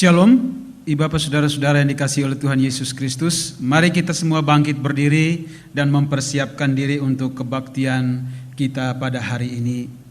Shalom, Ibu Bapak Saudara-saudara yang dikasihi oleh Tuhan Yesus Kristus. Mari kita semua bangkit berdiri dan mempersiapkan diri untuk kebaktian kita pada hari ini.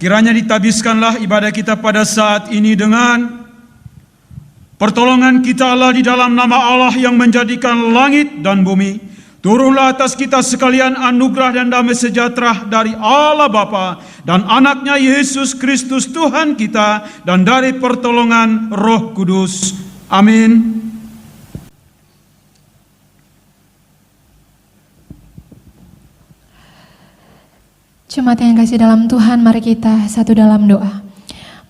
Kiranya ditabiskanlah ibadah kita pada saat ini dengan pertolongan kita Allah di dalam nama Allah yang menjadikan langit dan bumi. Turunlah atas kita sekalian anugerah dan damai sejahtera dari Allah Bapa dan anaknya Yesus Kristus Tuhan kita dan dari pertolongan Roh Kudus. Amin. Jemaat yang kasih dalam Tuhan, mari kita satu dalam doa.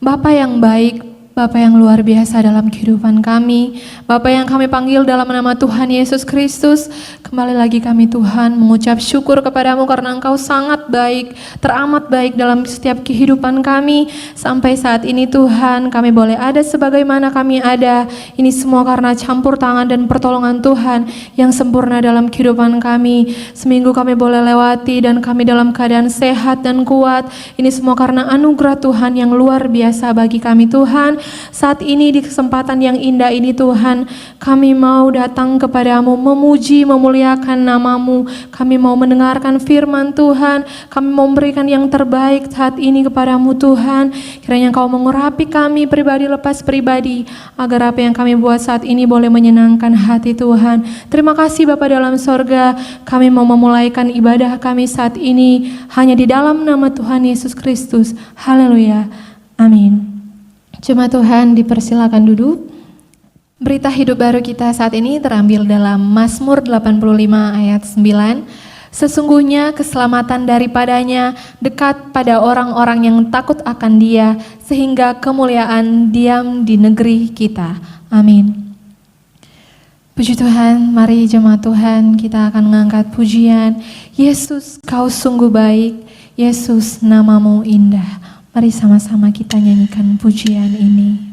Bapa yang baik, Bapa yang luar biasa dalam kehidupan kami, Bapa yang kami panggil dalam nama Tuhan Yesus Kristus, kembali lagi kami Tuhan mengucap syukur kepadamu karena Engkau sangat baik, teramat baik dalam setiap kehidupan kami. Sampai saat ini Tuhan, kami boleh ada sebagaimana kami ada, ini semua karena campur tangan dan pertolongan Tuhan yang sempurna dalam kehidupan kami. Seminggu kami boleh lewati dan kami dalam keadaan sehat dan kuat, ini semua karena anugerah Tuhan yang luar biasa bagi kami Tuhan. Saat ini di kesempatan yang indah ini Tuhan, kami mau datang kepadamu, memuji, memuliakan namamu. Kami mau mendengarkan firman Tuhan, kami mau memberikan yang terbaik saat ini kepadamu Tuhan. Kiranya Engkau mengurapi kami pribadi lepas pribadi, agar apa yang kami buat saat ini boleh menyenangkan hati Tuhan. Terima kasih Bapa dalam sorga, kami mau memulaikan ibadah kami saat ini hanya di dalam nama Tuhan Yesus Kristus. Haleluya, amin. Jemaat Tuhan dipersilakan duduk. Berita hidup baru kita saat ini terambil dalam Mazmur 85 ayat 9. Sesungguhnya keselamatan daripadanya dekat pada orang-orang yang takut akan Dia, sehingga kemuliaan diam di negeri kita. Amin. Puji Tuhan, mari jemaat Tuhan kita akan mengangkat pujian. Yesus, Kau sungguh baik, Yesus namamu indah. Mari sama-sama kita nyanyikan pujian ini.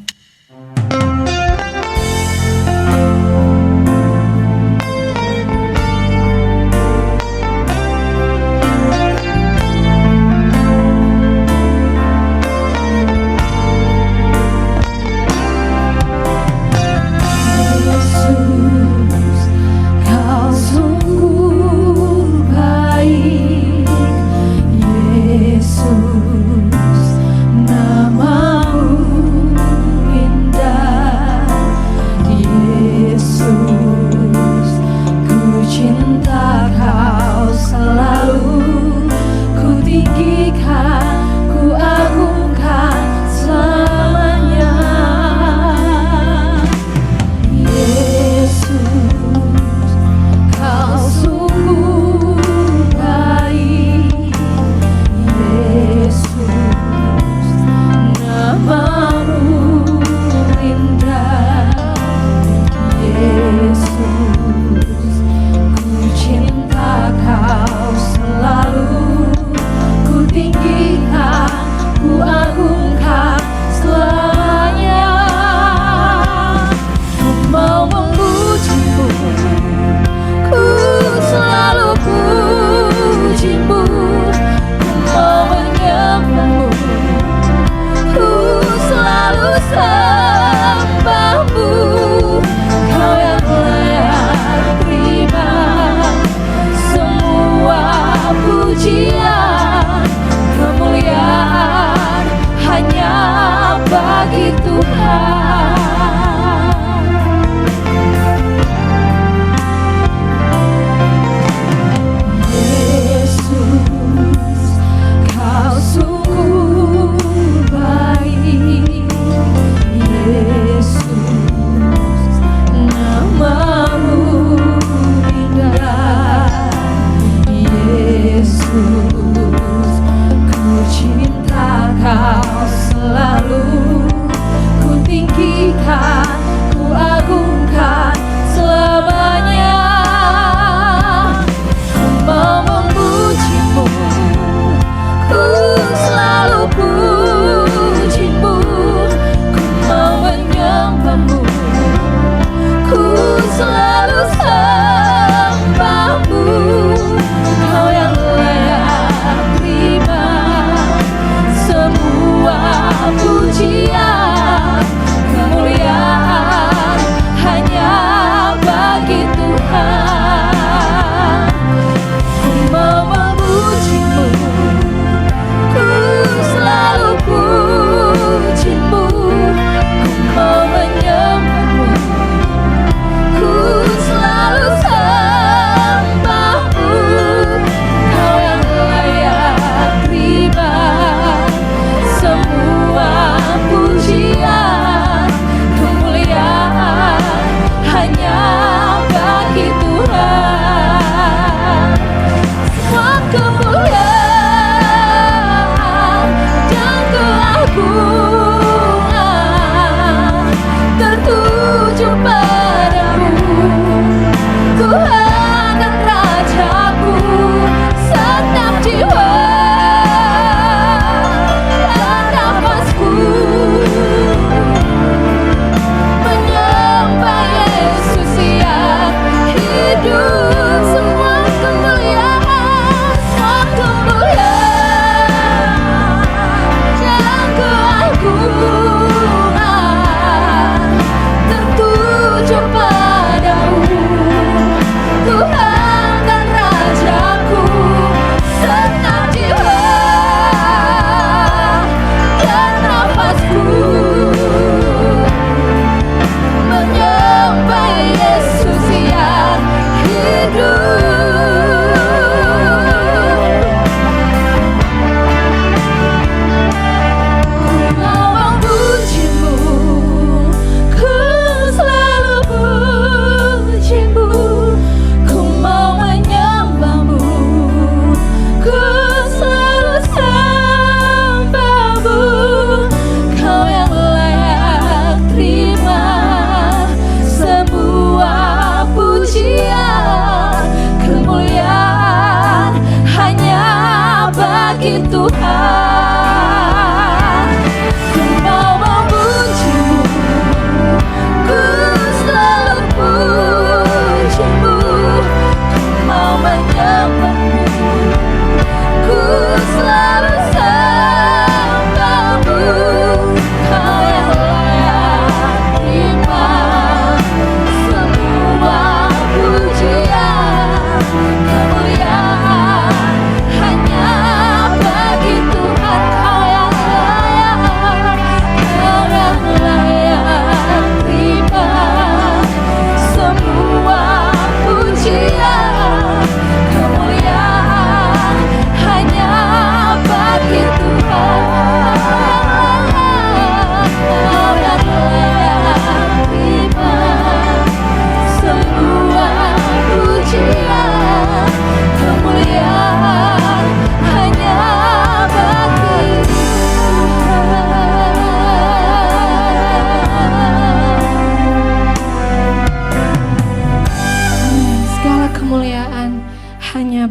Namamu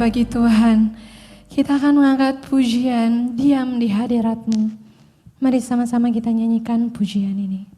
bagi Tuhan. Kita akan mengangkat pujian Diam di Hadirat-Mu. Mari sama-sama kita nyanyikan pujian ini.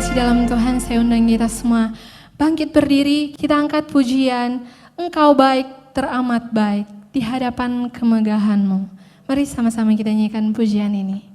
dikasihi dalam Tuhan, saya undang kita semua bangkit berdiri, kita angkat pujian, Engkau baik, teramat baik, di hadapan kemegahan-Mu. Mari sama-sama kita nyanyikan pujian ini.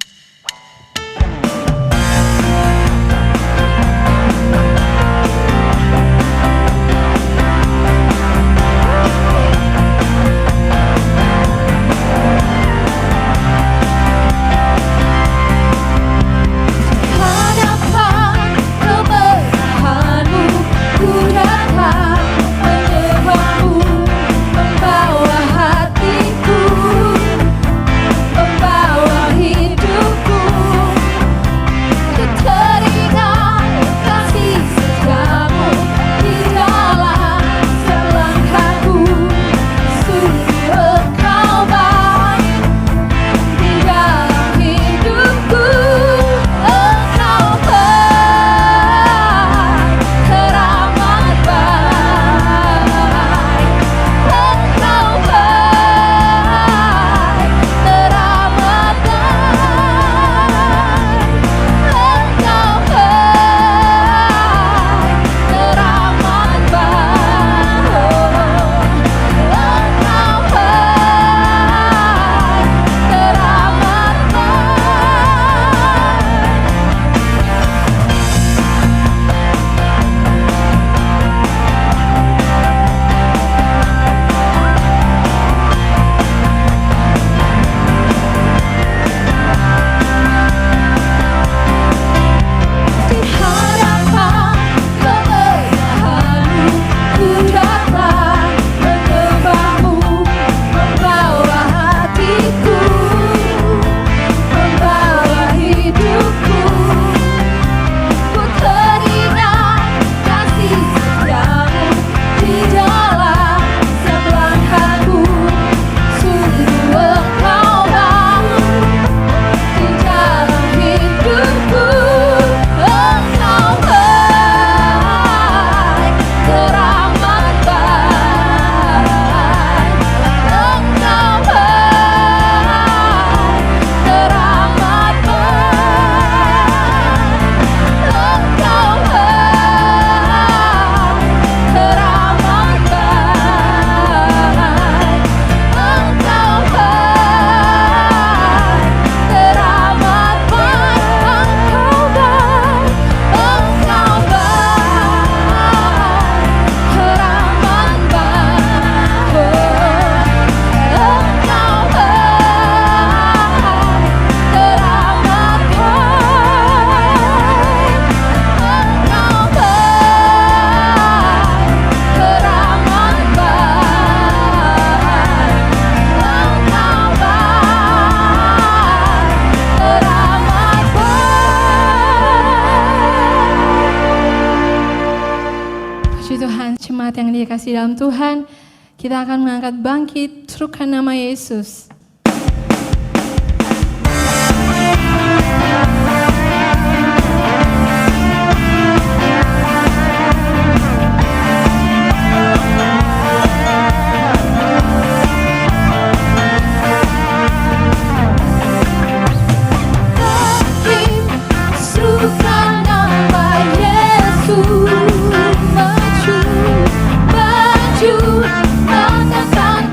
Yang dikasihi dalam Tuhan, kita akan mengangkat bangkit, serukan nama Yesus.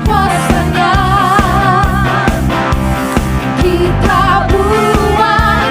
Kuasa-Nya kita buat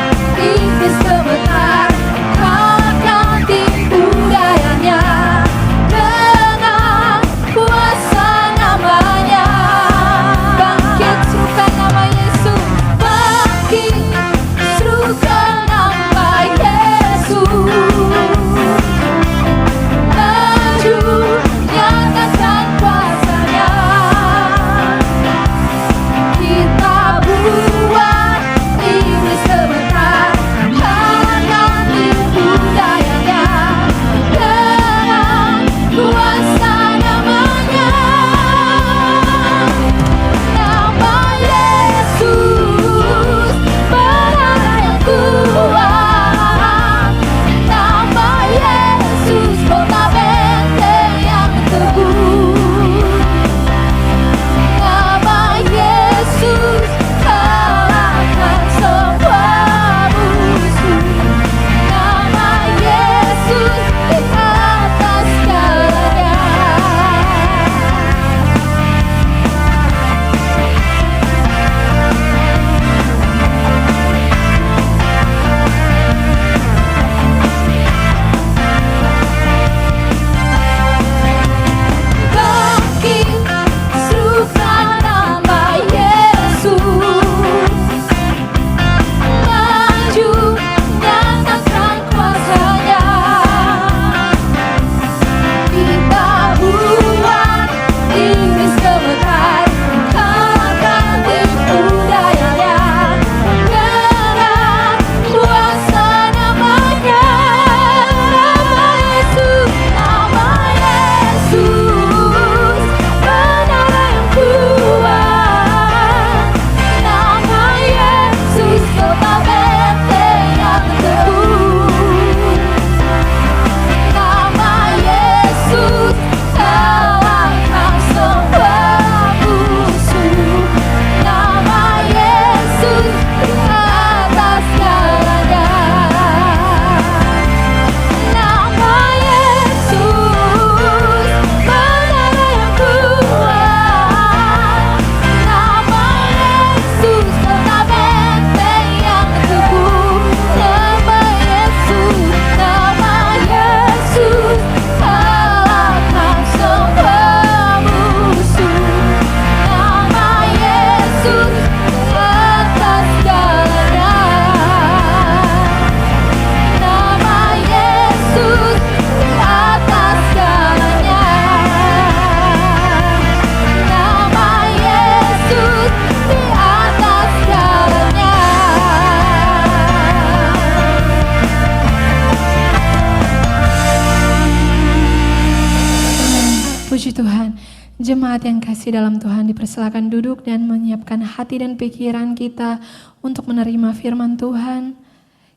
Jemaat yang kasih dalam Tuhan dipersilakan duduk dan menyiapkan hati dan pikiran kita untuk menerima firman Tuhan.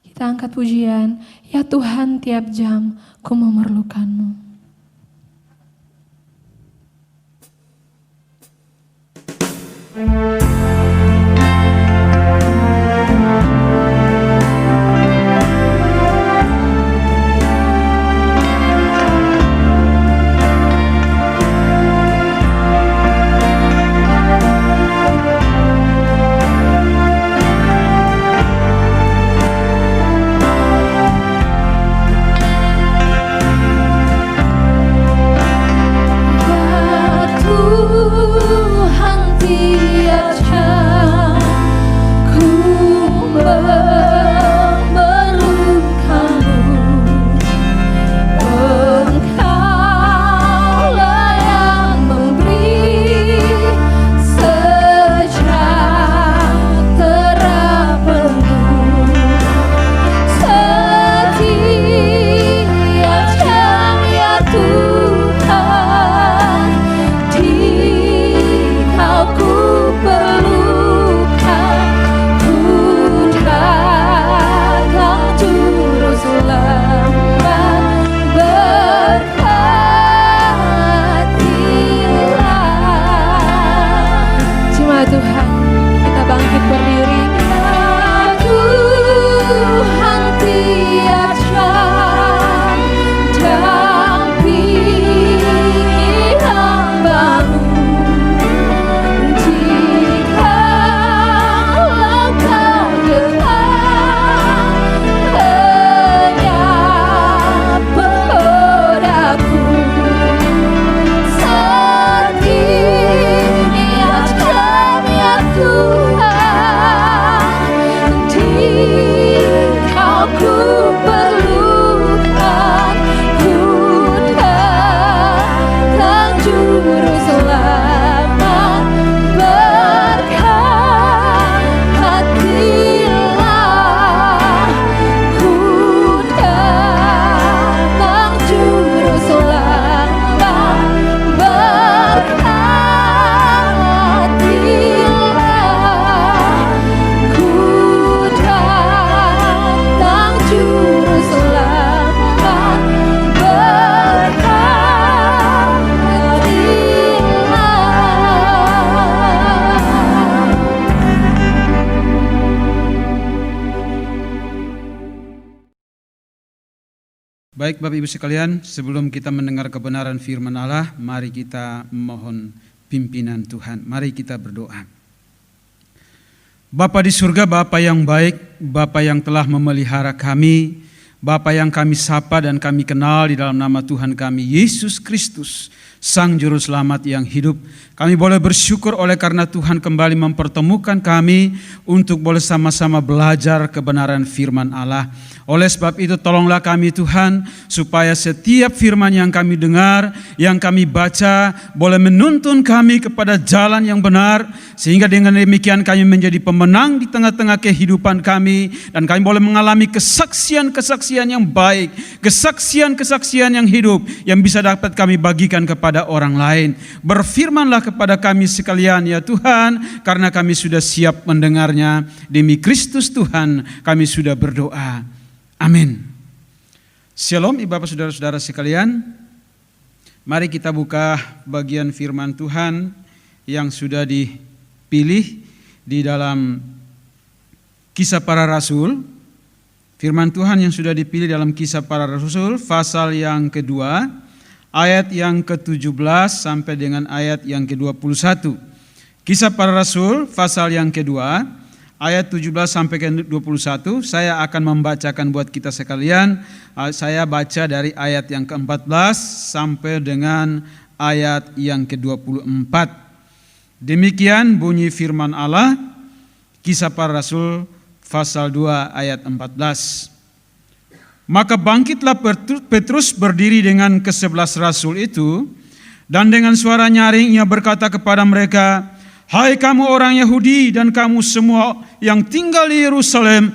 Kita angkat pujian, ya Tuhan tiap jam ku memerlukanmu. Baik Bapak Ibu sekalian, sebelum kita mendengar kebenaran firman Allah, mari kita mohon pimpinan Tuhan. Mari kita berdoa. Bapa di surga, Bapa yang baik, Bapa yang telah memelihara kami, Bapa yang kami sapa dan kami kenal di dalam nama Tuhan kami, Yesus Kristus, Sang Juru Selamat yang hidup. Kami boleh bersyukur oleh karena Tuhan kembali mempertemukan kami untuk boleh sama-sama belajar kebenaran firman Allah. Oleh sebab itu tolonglah kami Tuhan, supaya setiap firman yang kami dengar, yang kami baca, boleh menuntun kami kepada jalan yang benar, sehingga dengan demikian kami menjadi pemenang di tengah-tengah kehidupan kami, dan kami boleh mengalami kesaksian-kesaksian yang baik, kesaksian-kesaksian yang hidup, yang bisa dapat kami bagikan kepada orang lain. Berfirmanlah kepada kami sekalian ya Tuhan, karena kami sudah siap mendengarnya. Demi Kristus Tuhan kami sudah berdoa. Amin. Shalom Ibu Bapak Saudara-saudara sekalian. Mari kita buka bagian firman Tuhan yang sudah dipilih di dalam Kisah Para Rasul. Firman Tuhan yang sudah dipilih dalam Kisah Para Rasul pasal yang kedua, ayat yang ke-17 sampai dengan ayat yang ke-21. Kisah Para Rasul pasal yang kedua, ayat 17 sampai ke 21, saya akan membacakan buat kita sekalian. Saya baca dari ayat yang ke-14 sampai dengan ayat yang ke-24. Demikian bunyi firman Allah, Kisah Para Rasul pasal 2 ayat 14. Maka bangkitlah Petrus berdiri dengan ke-11 rasul itu, dan dengan suara nyaring ia berkata kepada mereka, "Hai kamu orang Yahudi dan kamu semua yang tinggal di Yerusalem,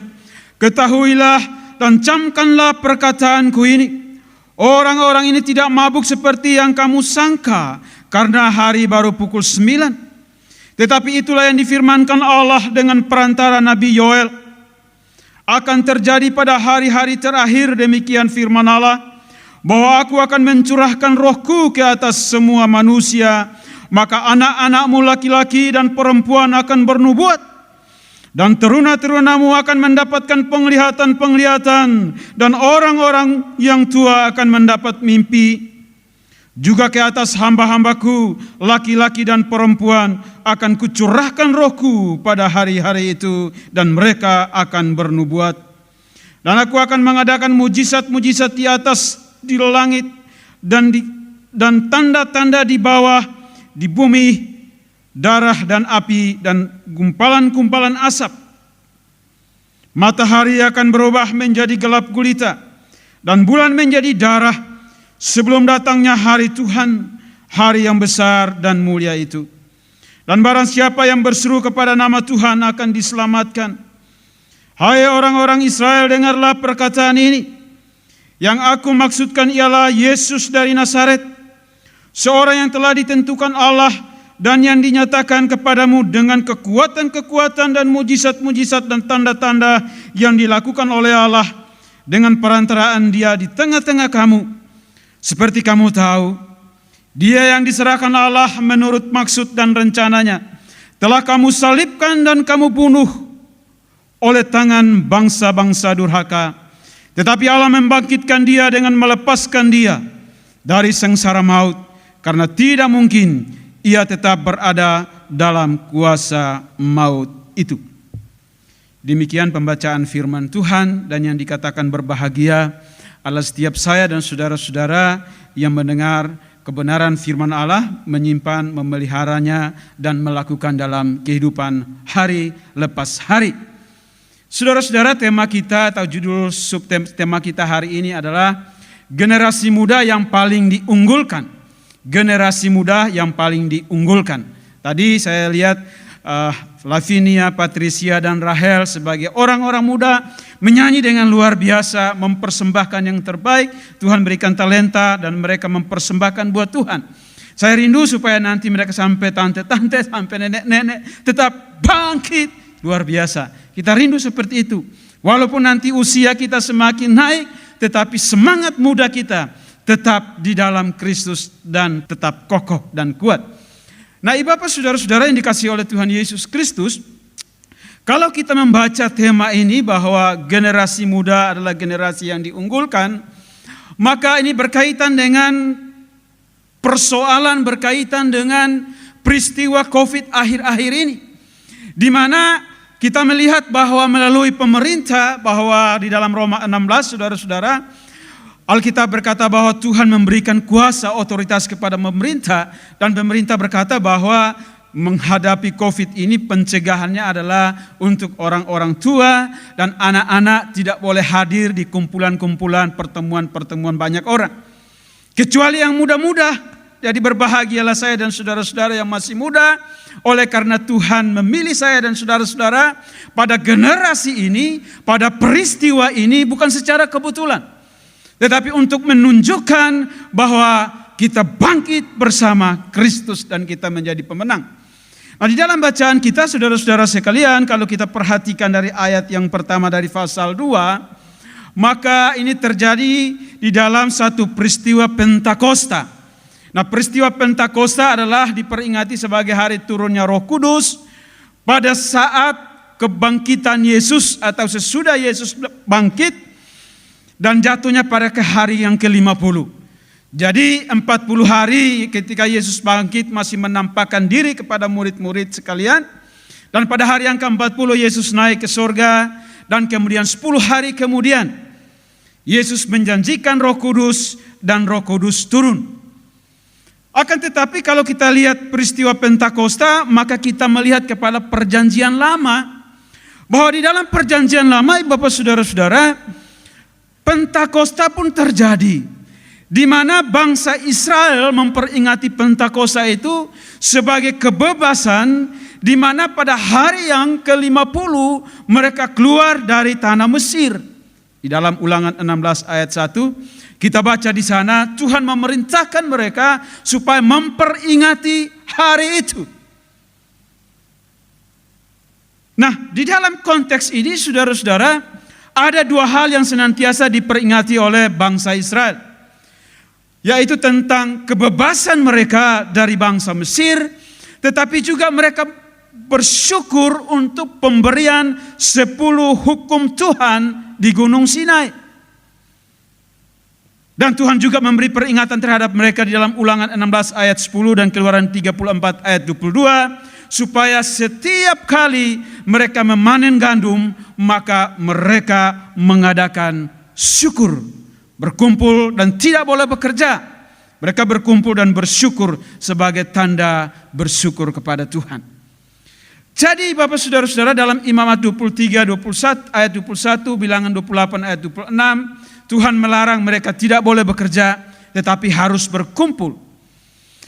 ketahuilah dan camkanlah perkataanku ini. Orang-orang ini tidak mabuk seperti yang kamu sangka, karena hari baru pukul 9. Tetapi itulah yang difirmankan Allah dengan perantara Nabi Yoel. Akan terjadi pada hari-hari terakhir, demikian firman Allah, bahwa aku akan mencurahkan rohku ke atas semua manusia, maka anak-anakmu laki-laki dan perempuan akan bernubuat, dan teruna-terunamu akan mendapatkan penglihatan-penglihatan, dan orang-orang yang tua akan mendapat mimpi. Juga ke atas hamba-hambaku, laki-laki dan perempuan, akan kucurahkan rohku pada hari-hari itu, dan mereka akan bernubuat. Dan aku akan mengadakan mujizat-mujizat di langit, dan tanda-tanda di bawah, di bumi, darah dan api, dan gumpalan-gumpalan asap. Matahari akan berubah menjadi gelap gulita, dan bulan menjadi darah, sebelum datangnya hari Tuhan, hari yang besar dan mulia itu. Dan barang siapa yang berseru kepada nama Tuhan akan diselamatkan. Hai orang-orang Israel, dengarlah perkataan ini. Yang aku maksudkan ialah Yesus dari Nazaret, seorang yang telah ditentukan Allah dan yang dinyatakan kepadamu dengan kekuatan-kekuatan dan mujizat-mujizat dan tanda-tanda yang dilakukan oleh Allah dengan perantaraan Dia di tengah-tengah kamu. Seperti kamu tahu, Dia yang diserahkan Allah menurut maksud dan rencananya telah kamu salibkan dan kamu bunuh oleh tangan bangsa-bangsa durhaka. Tetapi Allah membangkitkan Dia dengan melepaskan Dia dari sengsara maut, karena tidak mungkin Ia tetap berada dalam kuasa maut itu. Demikian pembacaan firman Tuhan, dan yang dikatakan berbahagia adalah setiap saya dan saudara-saudara yang mendengar kebenaran firman Allah, menyimpan, memeliharanya, dan melakukan dalam kehidupan hari lepas hari. Saudara-saudara, tema kita atau judul subtema kita hari ini adalah generasi muda yang paling diunggulkan. Generasi muda yang paling diunggulkan. Tadi saya lihat Lavinia, Patricia, dan Rahel sebagai orang-orang muda menyanyi dengan luar biasa, mempersembahkan yang terbaik. Tuhan berikan talenta dan mereka mempersembahkan buat Tuhan. Saya rindu supaya nanti mereka sampai tante-tante, sampai nenek-nenek tetap bangkit. Luar biasa. Kita rindu seperti itu. Walaupun nanti usia kita semakin naik, tetapi semangat muda kita tetap di dalam Kristus dan tetap kokoh dan kuat. Nah, Bapak saudara-saudara yang dikasihi oleh Tuhan Yesus Kristus, kalau kita membaca tema ini bahwa generasi muda adalah generasi yang diunggulkan, maka ini berkaitan dengan persoalan, berkaitan dengan peristiwa COVID akhir-akhir ini, di mana kita melihat bahwa melalui pemerintah, bahwa di dalam Roma 16, saudara-saudara, Alkitab berkata bahwa Tuhan memberikan kuasa otoritas kepada pemerintah, dan pemerintah berkata bahwa menghadapi COVID ini pencegahannya adalah untuk orang-orang tua dan anak-anak tidak boleh hadir di kumpulan-kumpulan, pertemuan-pertemuan banyak orang. Kecuali yang muda-muda. Jadi berbahagialah saya dan saudara-saudara yang masih muda, oleh karena Tuhan memilih saya dan saudara-saudara pada generasi ini, pada peristiwa ini bukan secara kebetulan, tetapi untuk menunjukkan bahwa kita bangkit bersama Kristus dan kita menjadi pemenang. Nah, di dalam bacaan kita, saudara-saudara sekalian, kalau kita perhatikan dari ayat yang pertama dari pasal 2, maka ini terjadi di dalam satu peristiwa Pentakosta. Nah, peristiwa Pentakosta adalah diperingati sebagai hari turunnya Roh Kudus pada saat kebangkitan Yesus atau sesudah Yesus bangkit dan jatuhnya pada hari yang ke-50. Jadi 40 hari ketika Yesus bangkit masih menampakkan diri kepada murid-murid sekalian. Dan pada hari yang ke-40 Yesus naik ke surga, dan kemudian 10 hari kemudian Yesus menjanjikan Roh Kudus dan Roh Kudus turun. Akan tetapi kalau kita lihat peristiwa Pentakosta, maka kita melihat kepada perjanjian lama. Bahwa di dalam perjanjian lama, Bapak saudara-saudara, Pentakosta pun terjadi. Di mana bangsa Israel memperingati Pentakosta itu sebagai kebebasan, di mana pada hari yang ke-50 mereka keluar dari tanah Mesir. Di dalam Ulangan 16 ayat 1, kita baca di sana Tuhan memerintahkan mereka supaya memperingati hari itu. Nah, di dalam konteks ini saudara-saudara, ada dua hal yang senantiasa diperingati oleh bangsa Israel, yaitu tentang kebebasan mereka dari bangsa Mesir, tetapi juga mereka bersyukur untuk pemberian 10 hukum Tuhan di Gunung Sinai. Dan Tuhan juga memberi peringatan terhadap mereka di dalam Ulangan 16 ayat 10 dan Keluaran 34 ayat 22, supaya setiap kali mereka memanen gandum, maka mereka mengadakan syukur, berkumpul dan tidak boleh bekerja. Mereka berkumpul dan bersyukur sebagai tanda bersyukur kepada Tuhan. Jadi Bapak Saudara-saudara, dalam Imamat 23, 21, ayat 21, Bilangan 28 ayat 26, Tuhan melarang mereka tidak boleh bekerja, tetapi harus berkumpul.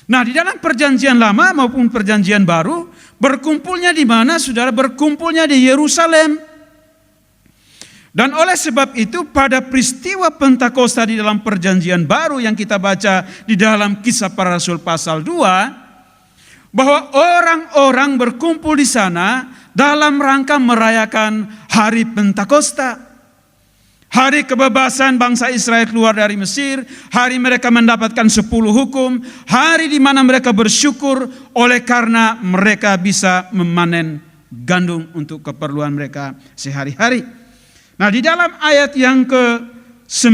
Nah, di dalam perjanjian lama maupun perjanjian baru, berkumpulnya di mana saudara? Berkumpulnya di Yerusalem. Dan oleh sebab itu pada peristiwa Pentakosta di dalam perjanjian baru yang kita baca di dalam Kisah Para Rasul pasal 2, bahwa orang-orang berkumpul di sana dalam rangka merayakan hari Pentakosta. Hari kebebasan bangsa Israel keluar dari Mesir, hari mereka mendapatkan 10 hukum, hari di mana mereka bersyukur oleh karena mereka bisa memanen gandum untuk keperluan mereka sehari-hari. Nah, di dalam ayat yang ke-9,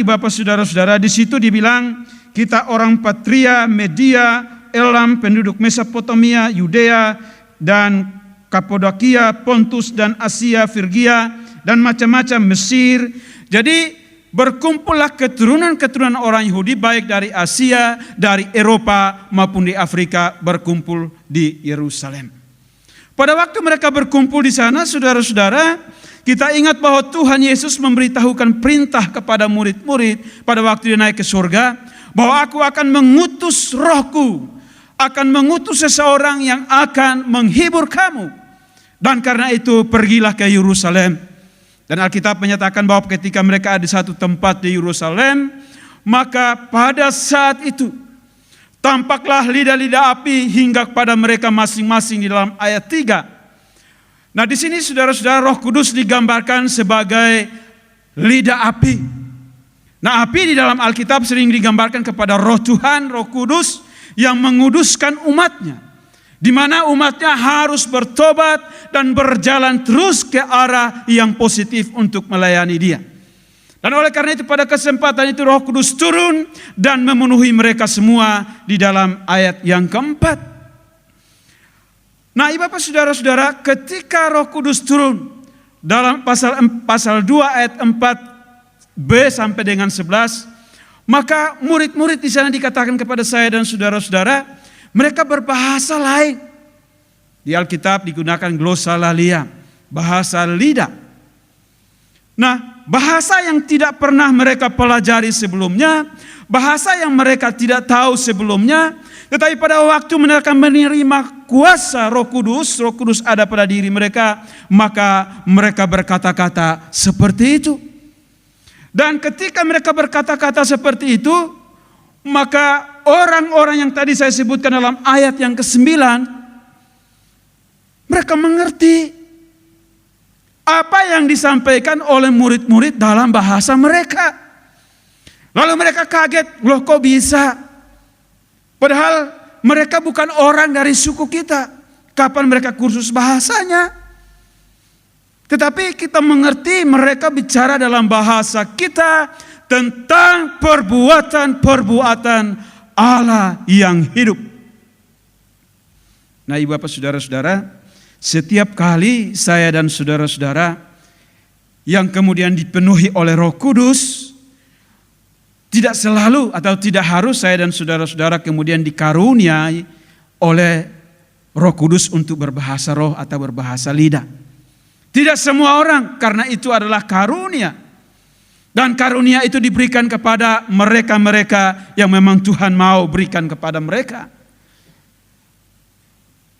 Bapak Saudara-saudara, di situ dibilang kita orang Patria, Media, Elam, penduduk Mesopotamia, Yudea dan Kapadokia, Pontus dan Asia, Frigia dan macam-macam Mesir. Jadi berkumpullah keturunan-keturunan orang Yahudi baik dari Asia, dari Eropa maupun di Afrika, berkumpul di Yerusalem. Pada waktu mereka berkumpul di sana, saudara-saudara, kita ingat bahwa Tuhan Yesus memberitahukan perintah kepada murid-murid pada waktu dia naik ke surga, bahwa aku akan mengutus rohku, akan mengutus seseorang yang akan menghibur kamu. Dan karena itu pergilah ke Yerusalem. Dan Alkitab menyatakan bahwa ketika mereka ada di satu tempat di Yerusalem, maka pada saat itu tampaklah lidah-lidah api hingga kepada mereka masing-masing di dalam ayat 3. Nah, di sini saudara-saudara, Roh Kudus digambarkan sebagai lidah api. Nah, api di dalam Alkitab sering digambarkan kepada Roh Tuhan, Roh Kudus yang menguduskan umatnya, di mana umatnya harus bertobat dan berjalan terus ke arah yang positif untuk melayani Dia. Dan oleh karena itu pada kesempatan itu Roh Kudus turun dan memenuhi mereka semua di dalam ayat yang keempat. Nah, Bapak Saudara-saudara, ketika Roh Kudus turun dalam pasal 2 ayat 4b sampai dengan 11, maka murid-murid di sana dikatakan kepada saya dan saudara-saudara, mereka berbahasa lain. Di Alkitab digunakan glosalalia, bahasa lidah. Nah, bahasa yang tidak pernah mereka pelajari sebelumnya, bahasa yang mereka tidak tahu sebelumnya, tetapi pada waktu mereka menerima kuasa Roh Kudus ada pada diri mereka, maka mereka berkata-kata seperti itu. Dan ketika mereka berkata-kata seperti itu, maka orang-orang yang tadi saya sebutkan dalam ayat yang ke-9, mereka mengerti apa yang disampaikan oleh murid-murid dalam bahasa mereka. Lalu mereka kaget, loh kok bisa? Padahal mereka bukan orang dari suku kita. Kapan mereka kursus bahasanya? Tetapi kita mengerti mereka bicara dalam bahasa kita tentang perbuatan-perbuatan Allah yang hidup. Nah, Bapak Saudara-saudara, setiap kali saya dan saudara-saudara yang kemudian dipenuhi oleh Roh Kudus, tidak selalu atau tidak harus saya dan saudara-saudara kemudian dikaruniai oleh Roh Kudus untuk berbahasa roh atau berbahasa lidah. Tidak semua orang, karena itu adalah karunia. Dan karunia itu diberikan kepada mereka-mereka yang memang Tuhan mau berikan kepada mereka.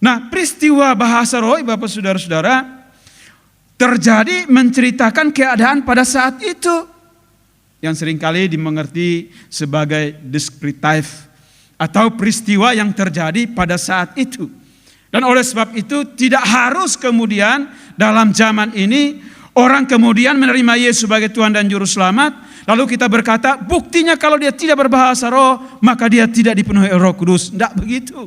Nah, peristiwa bahasa roh, Bapak Saudara-saudara, terjadi menceritakan keadaan pada saat itu, yang seringkali dimengerti sebagai deskriptif atau peristiwa yang terjadi pada saat itu. Dan oleh sebab itu tidak harus kemudian dalam zaman ini orang kemudian menerima Yesus sebagai Tuhan dan Juru Selamat, lalu kita berkata buktinya kalau dia tidak berbahasa roh maka dia tidak dipenuhi Roh Kudus. Tidak begitu.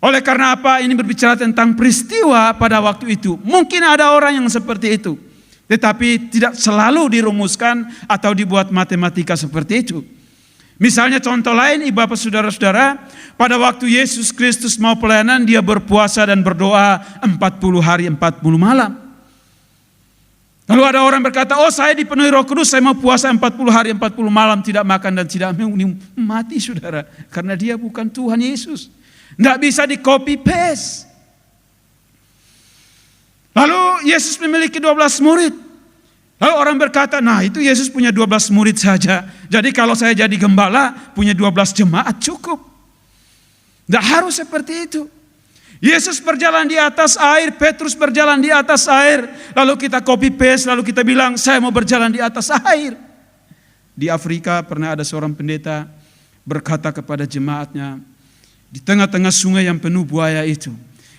Oleh karena apa ini berbicara tentang peristiwa pada waktu itu. Mungkin ada orang yang seperti itu, tetapi tidak selalu dirumuskan atau dibuat matematika seperti itu. Misalnya contoh lain, Bapak saudara-saudara, pada waktu Yesus Kristus mau pelayanan, dia berpuasa dan berdoa 40 hari 40 malam. Lalu ada orang berkata, oh saya dipenuhi Roh Kudus, saya mau puasa 40 hari 40 malam, tidak makan dan tidak minum. Mati saudara, karena dia bukan Tuhan Yesus. Tidak bisa di copy paste. Lalu Yesus memiliki 12 murid. Lalu orang berkata, nah itu Yesus punya 12 murid saja. Jadi kalau saya jadi gembala, punya 12 jemaat cukup. Tidak harus seperti itu. Yesus berjalan di atas air, Petrus berjalan di atas air. Lalu kita copy paste, lalu kita bilang, saya mau berjalan di atas air. Di Afrika pernah ada seorang pendeta berkata kepada jemaatnya, di tengah-tengah sungai yang penuh buaya itu,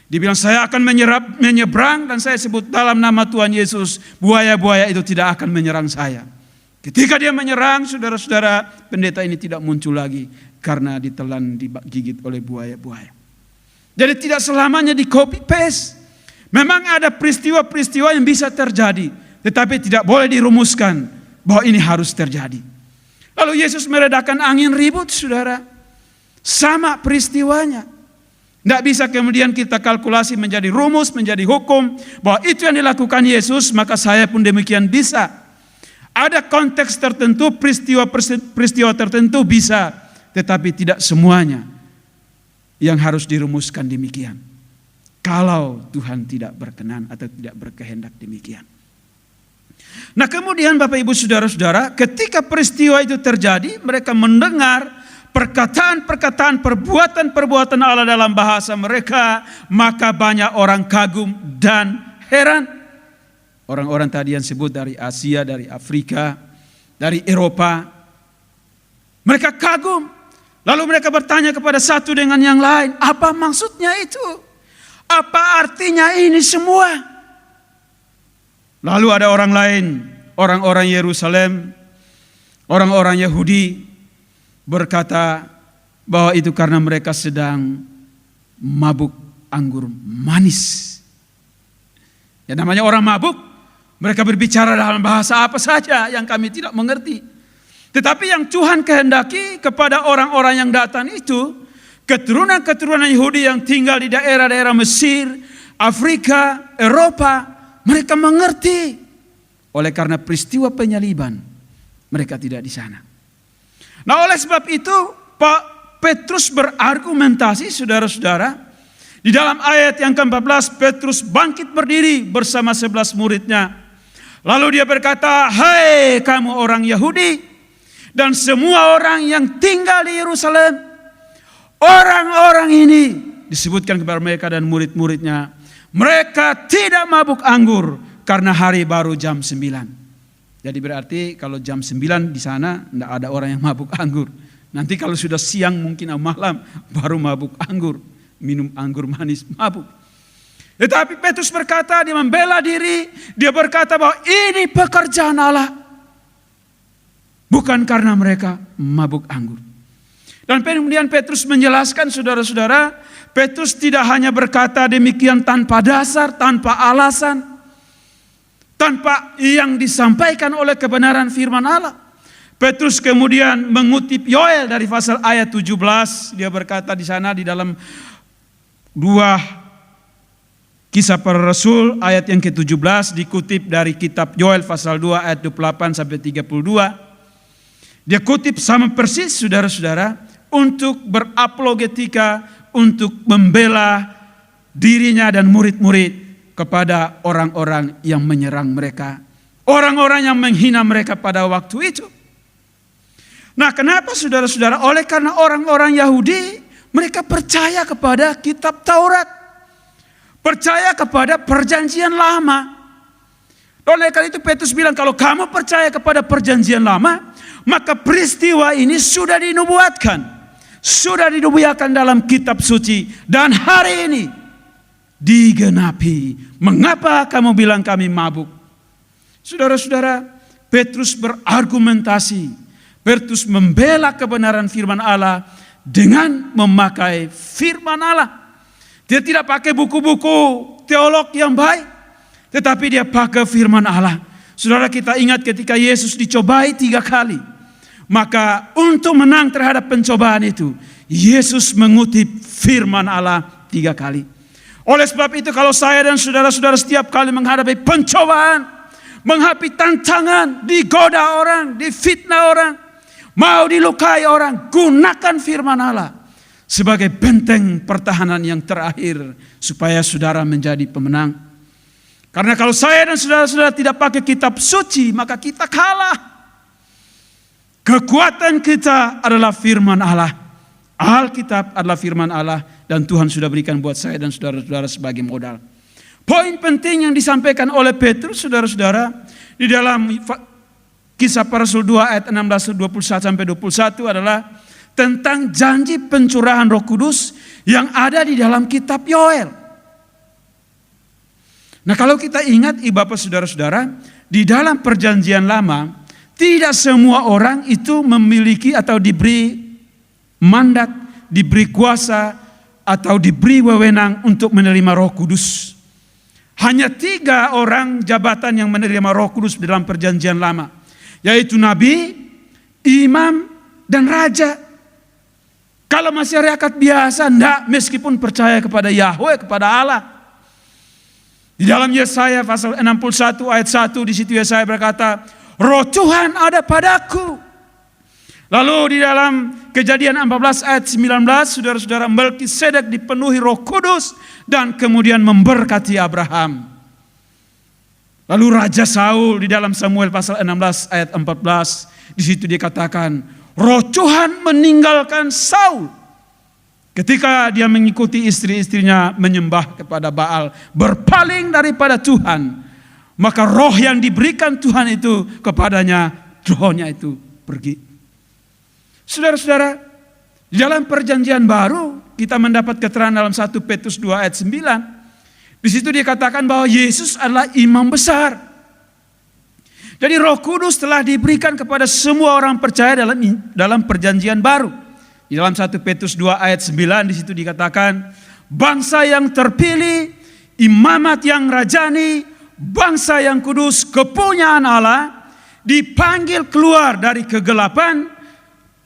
dia bilang, saya akan menyeberang dan saya sebut dalam nama Tuhan Yesus, buaya-buaya itu tidak akan menyerang saya. Ketika dia menyerang, saudara-saudara, pendeta ini tidak muncul lagi karena ditelan, digigit oleh buaya-buaya. Jadi tidak selamanya di copy paste. Memang ada peristiwa-peristiwa yang bisa terjadi, tetapi tidak boleh dirumuskan bahwa ini harus terjadi. Lalu Yesus meredakan angin ribut, saudara. Sama peristiwanya. Tidak bisa kemudian kita kalkulasi menjadi rumus, menjadi hukum, bahwa itu yang dilakukan Yesus, maka saya pun demikian bisa. Ada konteks tertentu, peristiwa tertentu bisa, tetapi tidak semuanya yang harus dirumuskan demikian. Kalau Tuhan tidak berkenan atau tidak berkehendak demikian. Nah kemudian Bapak Ibu Saudara-saudara, ketika peristiwa itu terjadi, mereka mendengar perkataan-perkataan, perbuatan-perbuatan Allah dalam bahasa mereka, maka banyak orang kagum dan heran. Orang-orang tadi yang sebut dari Asia, dari Afrika, dari Eropa, mereka kagum. Lalu mereka bertanya kepada satu dengan yang lain, apa maksudnya itu? Apa artinya ini semua? Lalu ada orang lain, orang-orang Yerusalem, orang-orang Yahudi, berkata bahwa itu karena mereka sedang mabuk anggur manis. Ya namanya orang mabuk, mereka berbicara dalam bahasa apa saja yang kami tidak mengerti. Tetapi yang Tuhan kehendaki kepada orang-orang yang datang itu, keturunan-keturunan Yahudi yang tinggal di daerah-daerah Mesir, Afrika, Eropa, mereka mengerti. Oleh karena peristiwa penyaliban, mereka tidak di sana. Nah oleh sebab itu Pak Petrus berargumentasi saudara-saudara. Di dalam ayat yang ke-14 Petrus bangkit berdiri bersama 11 muridnya. Lalu dia berkata, hai kamu orang Yahudi dan semua orang yang tinggal di Yerusalem. Orang-orang ini disebutkan kepada mereka dan murid-muridnya. Mereka tidak mabuk anggur karena hari baru jam 9. Jadi berarti kalau jam 9 di sana tidak ada orang yang mabuk anggur. Nanti kalau sudah siang mungkin malam baru mabuk anggur. Minum anggur manis mabuk. Tetapi Petrus berkata, dia membela diri. Dia berkata bahwa ini pekerjaan Allah. Bukan karena mereka mabuk anggur. Dan kemudian Petrus menjelaskan saudara-saudara. Petrus tidak hanya berkata demikian tanpa dasar, tanpa alasan. Tanpa yang disampaikan oleh kebenaran firman Allah. Petrus kemudian mengutip Yoel dari pasal ayat 17. Dia berkata di sana di dalam 2 Kisah Para Rasul ayat yang ke-17 dikutip dari kitab Yoel pasal 2 ayat 28 sampai 32. Dia kutip sama persis saudara-saudara untuk berapologetika, untuk membela dirinya dan murid-murid kepada orang-orang yang menyerang mereka. Orang-orang yang menghina mereka pada waktu itu. Nah kenapa saudara-saudara? Oleh karena orang-orang Yahudi, mereka percaya kepada kitab Taurat. percaya kepada perjanjian lama. Oleh karena itu Petrus bilang, kalau kamu percaya kepada perjanjian lama, maka peristiwa ini sudah dinubuatkan. Sudah dinubuatkan dalam kitab suci. Dan hari ini digenapi. Mengapa kamu bilang kami mabuk? Saudara-saudara, Petrus berargumentasi. Petrus membela kebenaran firman Allah dengan memakai firman Allah. Dia tidak pakai buku-buku teolog yang baik, tetapi dia pakai firman Allah. Saudara, kita ingat ketika Yesus dicobai 3 kali. Maka untuk menang terhadap pencobaan itu, Yesus mengutip firman Allah 3 kali. Oleh sebab itu, kalau saya dan saudara-saudara setiap kali menghadapi pencobaan, menghadapi tantangan, digoda orang, difitnah orang, mau dilukai orang, gunakan firman Allah sebagai benteng pertahanan yang terakhir supaya saudara menjadi pemenang. Karena kalau saya dan saudara-saudara tidak pakai kitab suci, maka kita kalah. Kekuatan kita adalah firman Allah. Alkitab adalah firman Allah dan Tuhan sudah berikan buat saya dan saudara-saudara sebagai modal. Poin penting yang disampaikan oleh Petrus, saudara-saudara, di dalam Kisah Para Rasul 2 ayat 16-21-21 adalah tentang janji pencurahan Roh Kudus yang ada di dalam kitab Yoel. Nah, kalau kita ingat Bapak saudara-saudara, di dalam perjanjian lama, tidak semua orang itu memiliki atau diberi mandat, diberi kuasa, atau diberi wewenang untuk menerima Roh Kudus. Hanya 3 orang jabatan yang menerima Roh Kudus dalam perjanjian lama, yaitu nabi, imam, dan raja. Kalau masyarakat biasa, enggak, meskipun percaya kepada Yahweh, kepada Allah. Di dalam Yesaya pasal 61 ayat 1, di situ Yesaya berkata, Roh Tuhan ada padaku. Lalu di dalam Kejadian 14 ayat 19, saudara-saudara, Melkisedek dipenuhi Roh Kudus dan kemudian memberkati Abraham. Lalu Raja Saul di dalam Samuel pasal 16 ayat 14, di situ dikatakan, Roh Tuhan meninggalkan Saul ketika dia mengikuti istri-istrinya menyembah kepada Baal, berpaling daripada Tuhan. Maka roh yang diberikan Tuhan itu kepadanya, rohnya itu pergi. Saudara-saudara, di dalam perjanjian baru kita mendapat keterangan dalam 1 Petrus 2 ayat 9. Di situ dikatakan bahwa Yesus adalah imam besar. Jadi Roh Kudus telah diberikan kepada semua orang percaya dalam perjanjian baru. Di dalam 1 Petrus 2 ayat 9 di situ dikatakan, bangsa yang terpilih, imamat yang rajani, bangsa yang kudus, kepunyaan Allah, dipanggil keluar dari kegelapan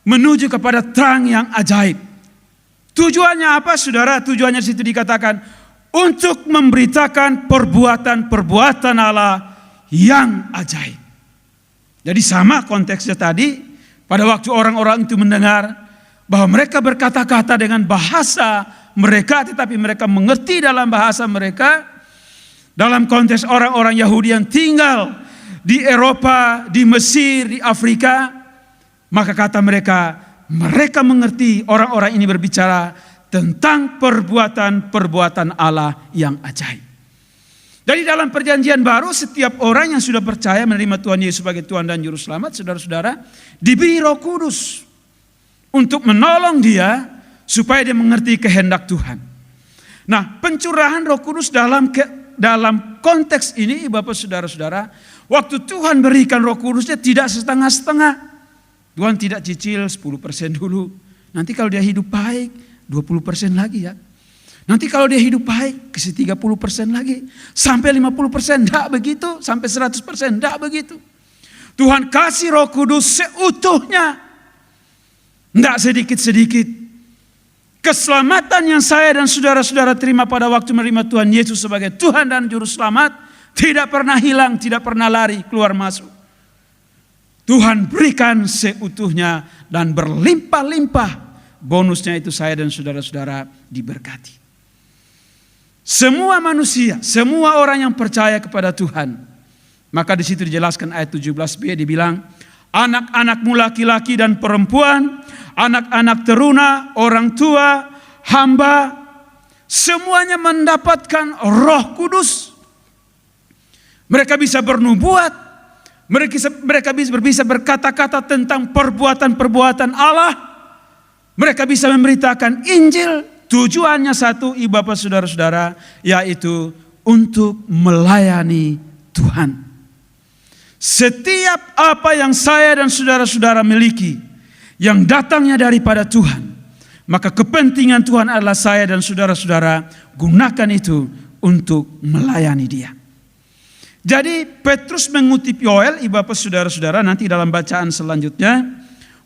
menuju kepada terang yang ajaib. Tujuannya apa, saudara? Tujuannya di situ dikatakan untuk memberitakan perbuatan-perbuatan Allah yang ajaib. Jadi sama konteksnya tadi, pada waktu orang-orang itu mendengar bahwa mereka berkata-kata dengan bahasa mereka, tetapi mereka mengerti dalam bahasa mereka. Dalam konteks orang-orang Yahudi yang tinggal di Eropa, di Mesir, di Afrika, maka kata mereka mengerti orang-orang ini berbicara tentang perbuatan-perbuatan Allah yang ajaib. Jadi dalam perjanjian baru, setiap orang yang sudah percaya menerima Tuhan Yesus sebagai Tuhan dan Juru Selamat, saudara-saudara, diberi Roh Kudus untuk menolong dia supaya dia mengerti kehendak Tuhan. Nah, pencurahan Roh Kudus dalam konteks ini, Bapak saudara-saudara, waktu Tuhan berikan Roh Kudusnya tidak setengah-setengah. Tuhan tidak cicil 10% dulu. Nanti kalau dia hidup baik, 20% lagi ya. Nanti kalau dia hidup baik, kasih 30% lagi. Sampai 50%, enggak begitu. Sampai 100%, enggak begitu. Tuhan kasih Roh Kudus seutuhnya. Enggak sedikit-sedikit. Keselamatan yang saya dan saudara-saudara terima pada waktu menerima Tuhan Yesus sebagai Tuhan dan Juru Selamat tidak pernah hilang, tidak pernah lari keluar masuk. Tuhan berikan seutuhnya dan berlimpah-limpah. Bonusnya itu saya dan saudara-saudara diberkati. Semua manusia, semua orang yang percaya kepada Tuhan. Maka di situ dijelaskan ayat 17b, dibilang, anak-anakmu laki-laki dan perempuan, anak-anak teruna, orang tua, hamba, semuanya mendapatkan Roh Kudus. Mereka bisa bernubuat, mereka bisa berkata-kata tentang perbuatan-perbuatan Allah. Mereka bisa memberitakan Injil. Tujuannya satu, ibu bapak saudara-saudara, yaitu untuk melayani Tuhan. Setiap apa yang saya dan saudara-saudara miliki, yang datangnya daripada Tuhan, maka kepentingan Tuhan adalah saya dan saudara-saudara gunakan itu untuk melayani Dia. Jadi Petrus mengutip Yoel, ibu bapak saudara-saudara, nanti dalam bacaan selanjutnya,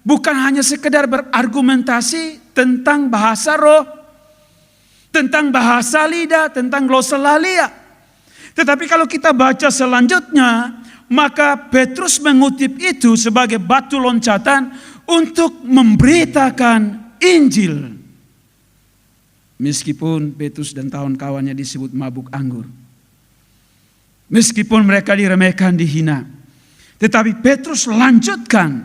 bukan hanya sekedar berargumentasi tentang bahasa roh, tentang bahasa lidah, tentang glosolalia. Tetapi kalau kita baca selanjutnya, maka Petrus mengutip itu sebagai batu loncatan untuk memberitakan Injil. Meskipun Petrus dan kawan-kawannya disebut mabuk anggur. Meskipun mereka diremehkan, dihina. Tetapi Petrus lanjutkan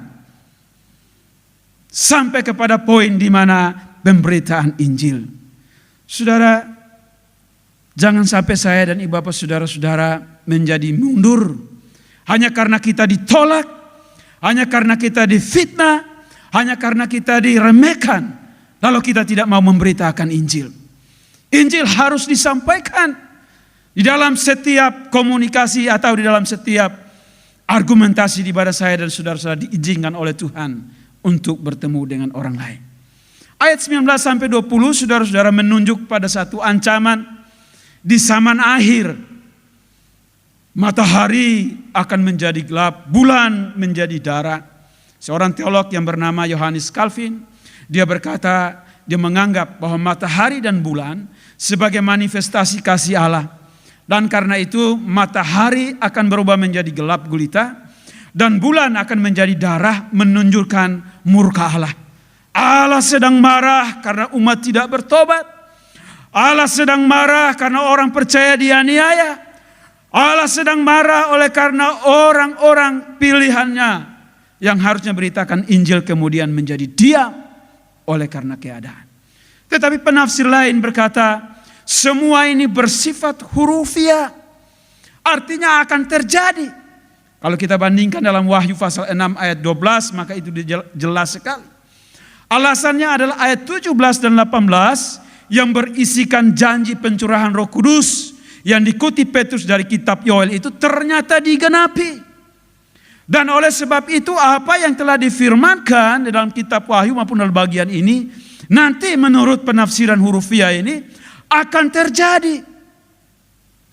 sampai kepada poin di mana pemberitaan Injil. Saudara, jangan sampai saya dan ibu bapak saudara-saudara menjadi mundur. Hanya karena kita ditolak, hanya karena kita difitnah, hanya karena kita diremehkan, lalu kita tidak mau memberitakan Injil. Injil harus disampaikan. Di dalam setiap komunikasi atau di dalam setiap argumentasi di mana saya dan saudara-saudara diizinkan oleh Tuhan untuk bertemu dengan orang lain. Ayat 19-20 saudara-saudara menunjuk pada satu ancaman di zaman akhir. Matahari akan menjadi gelap, bulan menjadi darah. Seorang teolog yang bernama Johannes Calvin, dia berkata, dia menganggap bahwa matahari dan bulan sebagai manifestasi kasih Allah. Dan karena itu matahari akan berubah menjadi gelap gulita dan bulan akan menjadi darah menunjukkan murka Allah. Allah sedang marah karena umat tidak bertobat. Allah sedang marah karena orang percaya dianiaya. Allah sedang marah oleh karena orang-orang pilihannya yang harusnya beritakan Injil kemudian menjadi diam oleh karena keadaan. Tetapi penafsir lain berkata, semua ini bersifat hurufiah. Artinya akan terjadi. Kalau kita bandingkan dalam Wahyu pasal 6 ayat 12, maka itu jelas sekali. Alasannya adalah ayat 17 dan 18 yang berisikan janji pencurahan Roh Kudus yang dikutip Petrus dari kitab Yoel itu ternyata digenapi. Dan oleh sebab itu apa yang telah difirmankan di dalam kitab Wahyu maupun dalam bagian ini, nanti menurut penafsiran hurufiah ini akan terjadi.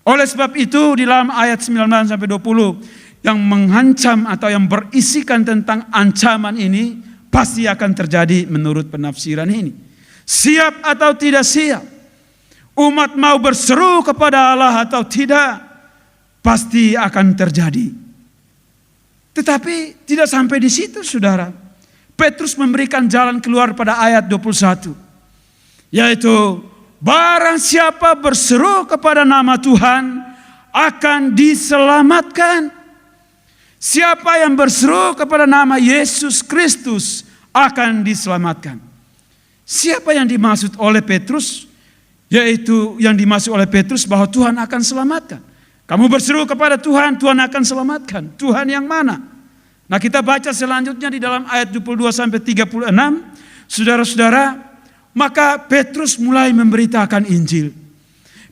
Oleh sebab itu di dalam ayat 19-20 yang mengancam atau yang berisikan tentang ancaman ini pasti akan terjadi menurut penafsiran ini. Siap atau tidak siap, umat mau berseru kepada Allah atau tidak, pasti akan terjadi. Tetapi tidak sampai di situ saudara. Petrus memberikan jalan keluar pada ayat 21. Yaitu barang siapa berseru kepada nama Tuhan akan diselamatkan. Siapa yang berseru kepada nama Yesus Kristus akan diselamatkan. Siapa yang dimaksud oleh Petrus? Yaitu yang dimaksud oleh Petrus bahwa Tuhan akan selamatkan. Kamu berseru kepada Tuhan, Tuhan akan selamatkan. Tuhan yang mana? Nah kita baca selanjutnya di dalam ayat 22-36. Saudara-saudara, maka Petrus mulai memberitakan Injil.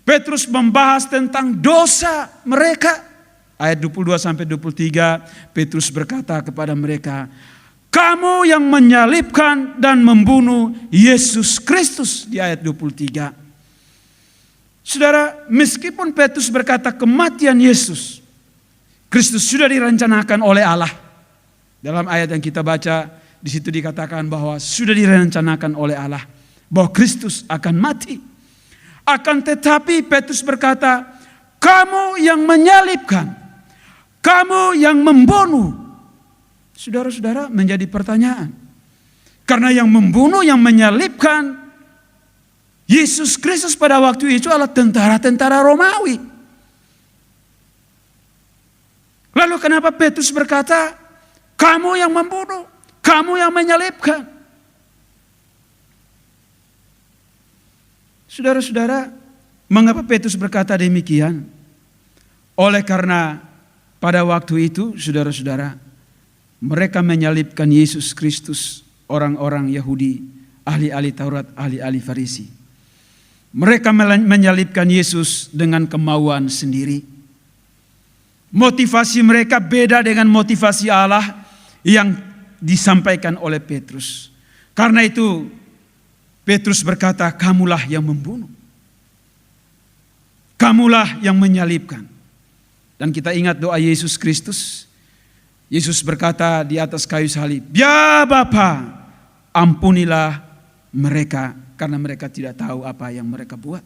Petrus membahas tentang dosa mereka. Ayat 22-23 Petrus berkata kepada mereka, kamu yang menyalibkan dan membunuh Yesus Kristus. Di ayat 23. Saudara, meskipun Petrus berkata kematian Yesus Kristus sudah direncanakan oleh Allah. Dalam ayat yang kita baca di situ dikatakan bahwa sudah direncanakan oleh Allah bahwa Kristus akan mati. Akan tetapi Petrus berkata, kamu yang menyalibkan, kamu yang membunuh. Saudara-saudara, menjadi pertanyaan. Karena yang membunuh, yang menyalibkan Yesus Kristus pada waktu itu adalah tentara-tentara Romawi. Lalu kenapa Petrus berkata, kamu yang membunuh, kamu yang menyalibkan? Saudara-saudara, mengapa Petrus berkata demikian? Oleh karena pada waktu itu, saudara-saudara, mereka menyalibkan Yesus Kristus, orang-orang Yahudi, ahli-ahli Taurat, ahli-ahli Farisi. Mereka menyalibkan Yesus dengan kemauan sendiri. Motivasi mereka beda dengan motivasi Allah yang disampaikan oleh Petrus. Karena itu Petrus berkata, kamulah yang membunuh. Kamulah yang menyalibkan. Dan kita ingat doa Yesus Kristus. Yesus berkata di atas kayu salib, ya Bapa, ampunilah mereka karena mereka tidak tahu apa yang mereka buat.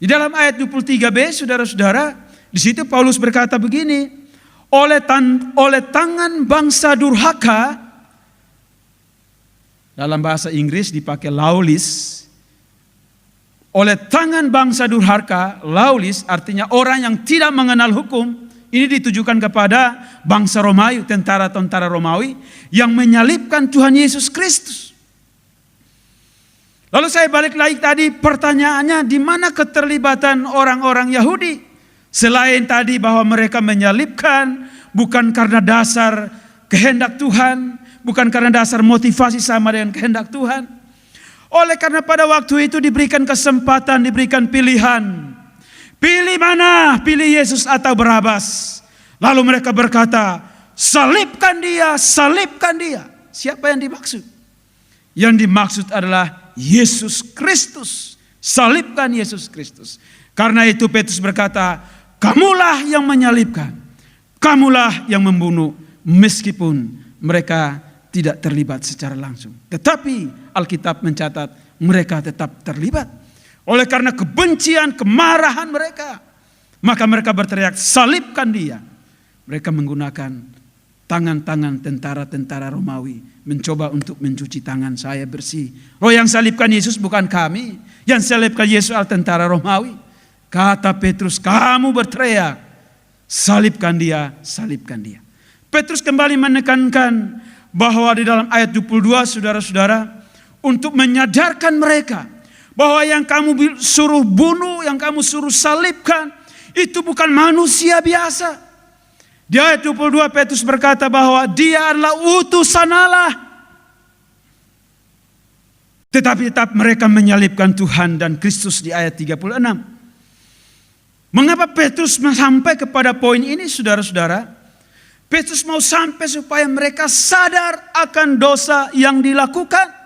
Di dalam ayat 23b, saudara-saudara, di situ Paulus berkata begini, oleh tangan bangsa durhaka, dalam bahasa Inggris dipakai lawless. Oleh tangan bangsa durhaka, lawless artinya orang yang tidak mengenal hukum. Ini ditujukan kepada bangsa Romawi, tentara-tentara Romawi yang menyalibkan Tuhan Yesus Kristus. Lalu saya balik lagi tadi, pertanyaannya di mana keterlibatan orang-orang Yahudi? Selain tadi bahwa mereka menyalibkan bukan karena dasar kehendak Tuhan, bukan karena dasar motivasi sama dengan kehendak Tuhan. Oleh karena pada waktu itu diberikan kesempatan, diberikan pilihan. Pilih mana? Pilih Yesus atau Barabas. Lalu mereka berkata, salibkan dia, salibkan dia. Siapa yang dimaksud? Yang dimaksud adalah Yesus Kristus. Salibkan Yesus Kristus. Karena itu Petrus berkata, kamulah yang menyalibkan. Kamulah yang membunuh. Meskipun mereka tidak terlibat secara langsung. Tetapi Alkitab mencatat mereka tetap terlibat. Oleh karena kebencian, kemarahan mereka. Maka mereka berteriak, salibkan dia. Mereka menggunakan tangan-tangan tentara-tentara Romawi. Mencoba untuk mencuci tangan saya bersih. Oh, yang salibkan Yesus bukan kami. Yang salibkan Yesus adalah tentara Romawi. Kata Petrus, kamu berteriak, salibkan dia, salibkan dia. Petrus kembali menekankan bahwa di dalam ayat 22, saudara-saudara, untuk menyadarkan mereka bahwa yang kamu suruh bunuh, yang kamu suruh salibkan, itu bukan manusia biasa. Di ayat 22 Petrus berkata bahwa dia adalah utusan Allah. Tetapi tetap mereka menyalibkan Tuhan dan Kristus di ayat 36. Mengapa Petrus sampai kepada poin ini, saudara-saudara? Petrus mau sampai supaya mereka sadar akan dosa yang dilakukan.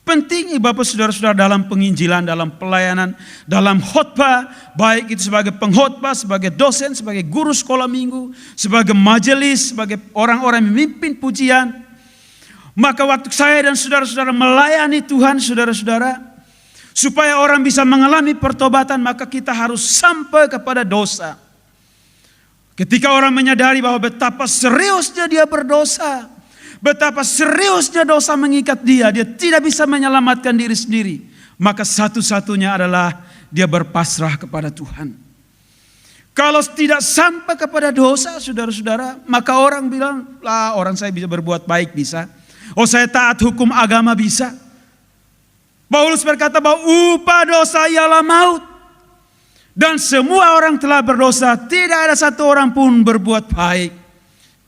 Penting Bapak saudara-saudara dalam penginjilan, dalam pelayanan, dalam khotbah, baik itu sebagai pengkhotbah, sebagai dosen, sebagai guru sekolah minggu, sebagai majelis, sebagai orang-orang yang memimpin pujian. Maka waktu saya dan saudara-saudara melayani Tuhan, saudara-saudara, supaya orang bisa mengalami pertobatan, maka kita harus sampai kepada dosa. Ketika orang menyadari bahwa betapa seriusnya dia berdosa, betapa seriusnya dosa mengikat dia tidak bisa menyelamatkan diri sendiri, maka satu-satunya adalah dia berpasrah kepada Tuhan. Kalau tidak sampai kepada dosa, saudara-saudara, maka orang bilang, lah orang saya bisa berbuat baik bisa. Oh, saya taat hukum agama bisa. Paulus berkata bahwa upah dosa ialah maut. Dan semua orang telah berdosa, tidak ada satu orang pun berbuat baik.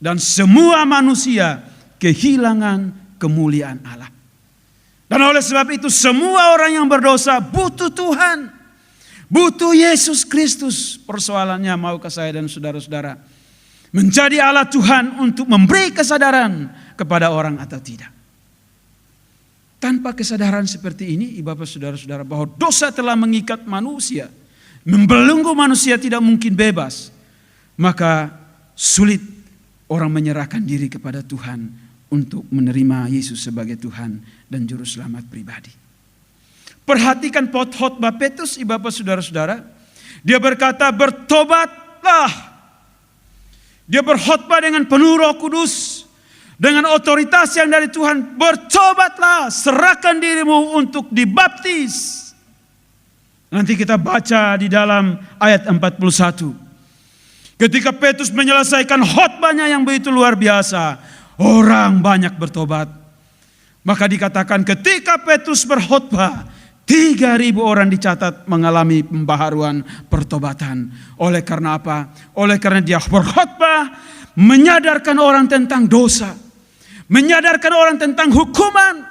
Dan semua manusia kehilangan kemuliaan Allah. Dan oleh sebab itu semua orang yang berdosa butuh Tuhan. Butuh Yesus Kristus. Persoalannya maukah saya dan saudara-saudara menjadi alat Tuhan untuk memberi kesadaran kepada orang atau tidak. Tanpa kesadaran seperti ini, Bapak saudara-saudara, bahwa dosa telah mengikat manusia, membelenggu manusia tidak mungkin bebas, maka sulit orang menyerahkan diri kepada Tuhan untuk menerima Yesus sebagai Tuhan dan Juru Selamat pribadi. Perhatikan khotbah Petrus, Bapak saudara-saudara. Dia berkata, bertobatlah. Dia berkhotbah dengan penuh Roh Kudus, dengan otoritas yang dari Tuhan. Bertobatlah, serahkan dirimu untuk dibaptis. Nanti kita baca di dalam ayat 41. Ketika Petrus menyelesaikan khotbahnya yang begitu luar biasa, orang banyak bertobat. Maka dikatakan ketika Petrus berkhotbah, 3.000 orang dicatat mengalami pembaharuan pertobatan. Oleh karena apa? Oleh karena dia berkhotbah menyadarkan orang tentang dosa, menyadarkan orang tentang hukuman,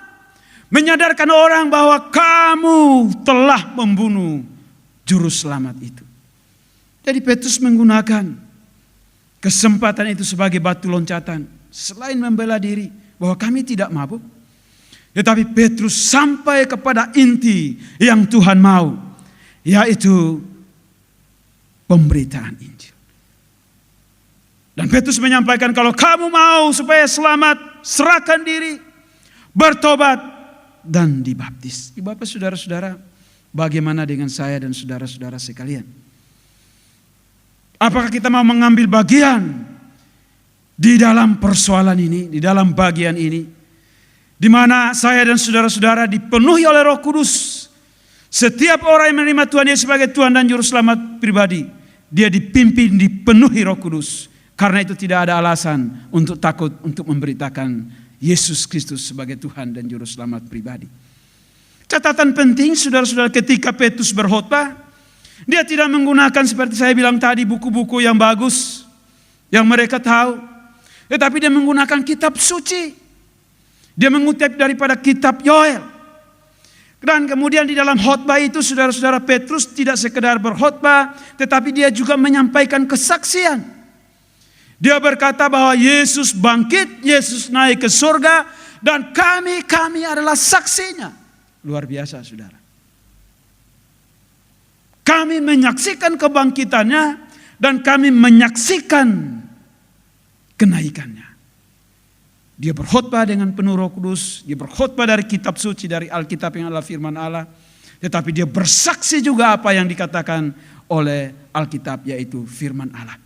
menyadarkan orang bahwa kamu telah membunuh juru selamat itu. Jadi Petrus menggunakan kesempatan itu sebagai batu loncatan. Selain membela diri bahwa kami tidak mabuk, tetapi Petrus sampai kepada inti yang Tuhan mau, yaitu pemberitaan Injil. Dan Petrus menyampaikan, kalau kamu mau supaya selamat, serahkan diri, bertobat, dan dibaptis. Bapak, saudara-saudara, bagaimana dengan saya dan saudara-saudara sekalian? Apakah kita mau mengambil bagian di dalam persoalan ini, di dalam bagian ini, di mana saya dan saudara-saudara dipenuhi oleh Roh Kudus? Setiap orang yang menerima Tuhan Yesus sebagai Tuhan dan Juru Selamat pribadi, dia dipimpin, dipenuhi Roh Kudus. Karena itu tidak ada alasan untuk takut untuk memberitakan Yesus Kristus sebagai Tuhan dan Juru Selamat pribadi. Catatan penting, saudara-saudara, ketika Petrus berkhotbah, dia tidak menggunakan seperti saya bilang tadi buku-buku yang bagus yang mereka tahu, tetapi dia menggunakan kitab suci. Dia mengutip daripada kitab Yoel. Dan kemudian di dalam khotbah itu, saudara-saudara, Petrus tidak sekedar berkhotbah, tetapi dia juga menyampaikan kesaksian. Dia berkata bahwa Yesus bangkit, Yesus naik ke surga, dan kami adalah saksinya. Luar biasa, saudara. Kami menyaksikan kebangkitannya dan kami menyaksikan kenaikannya. Dia berkhotbah dengan penuh Roh Kudus, dia berkhotbah dari kitab suci, dari Alkitab yang adalah firman Allah, tetapi dia bersaksi juga apa yang dikatakan oleh Alkitab, yaitu firman Allah.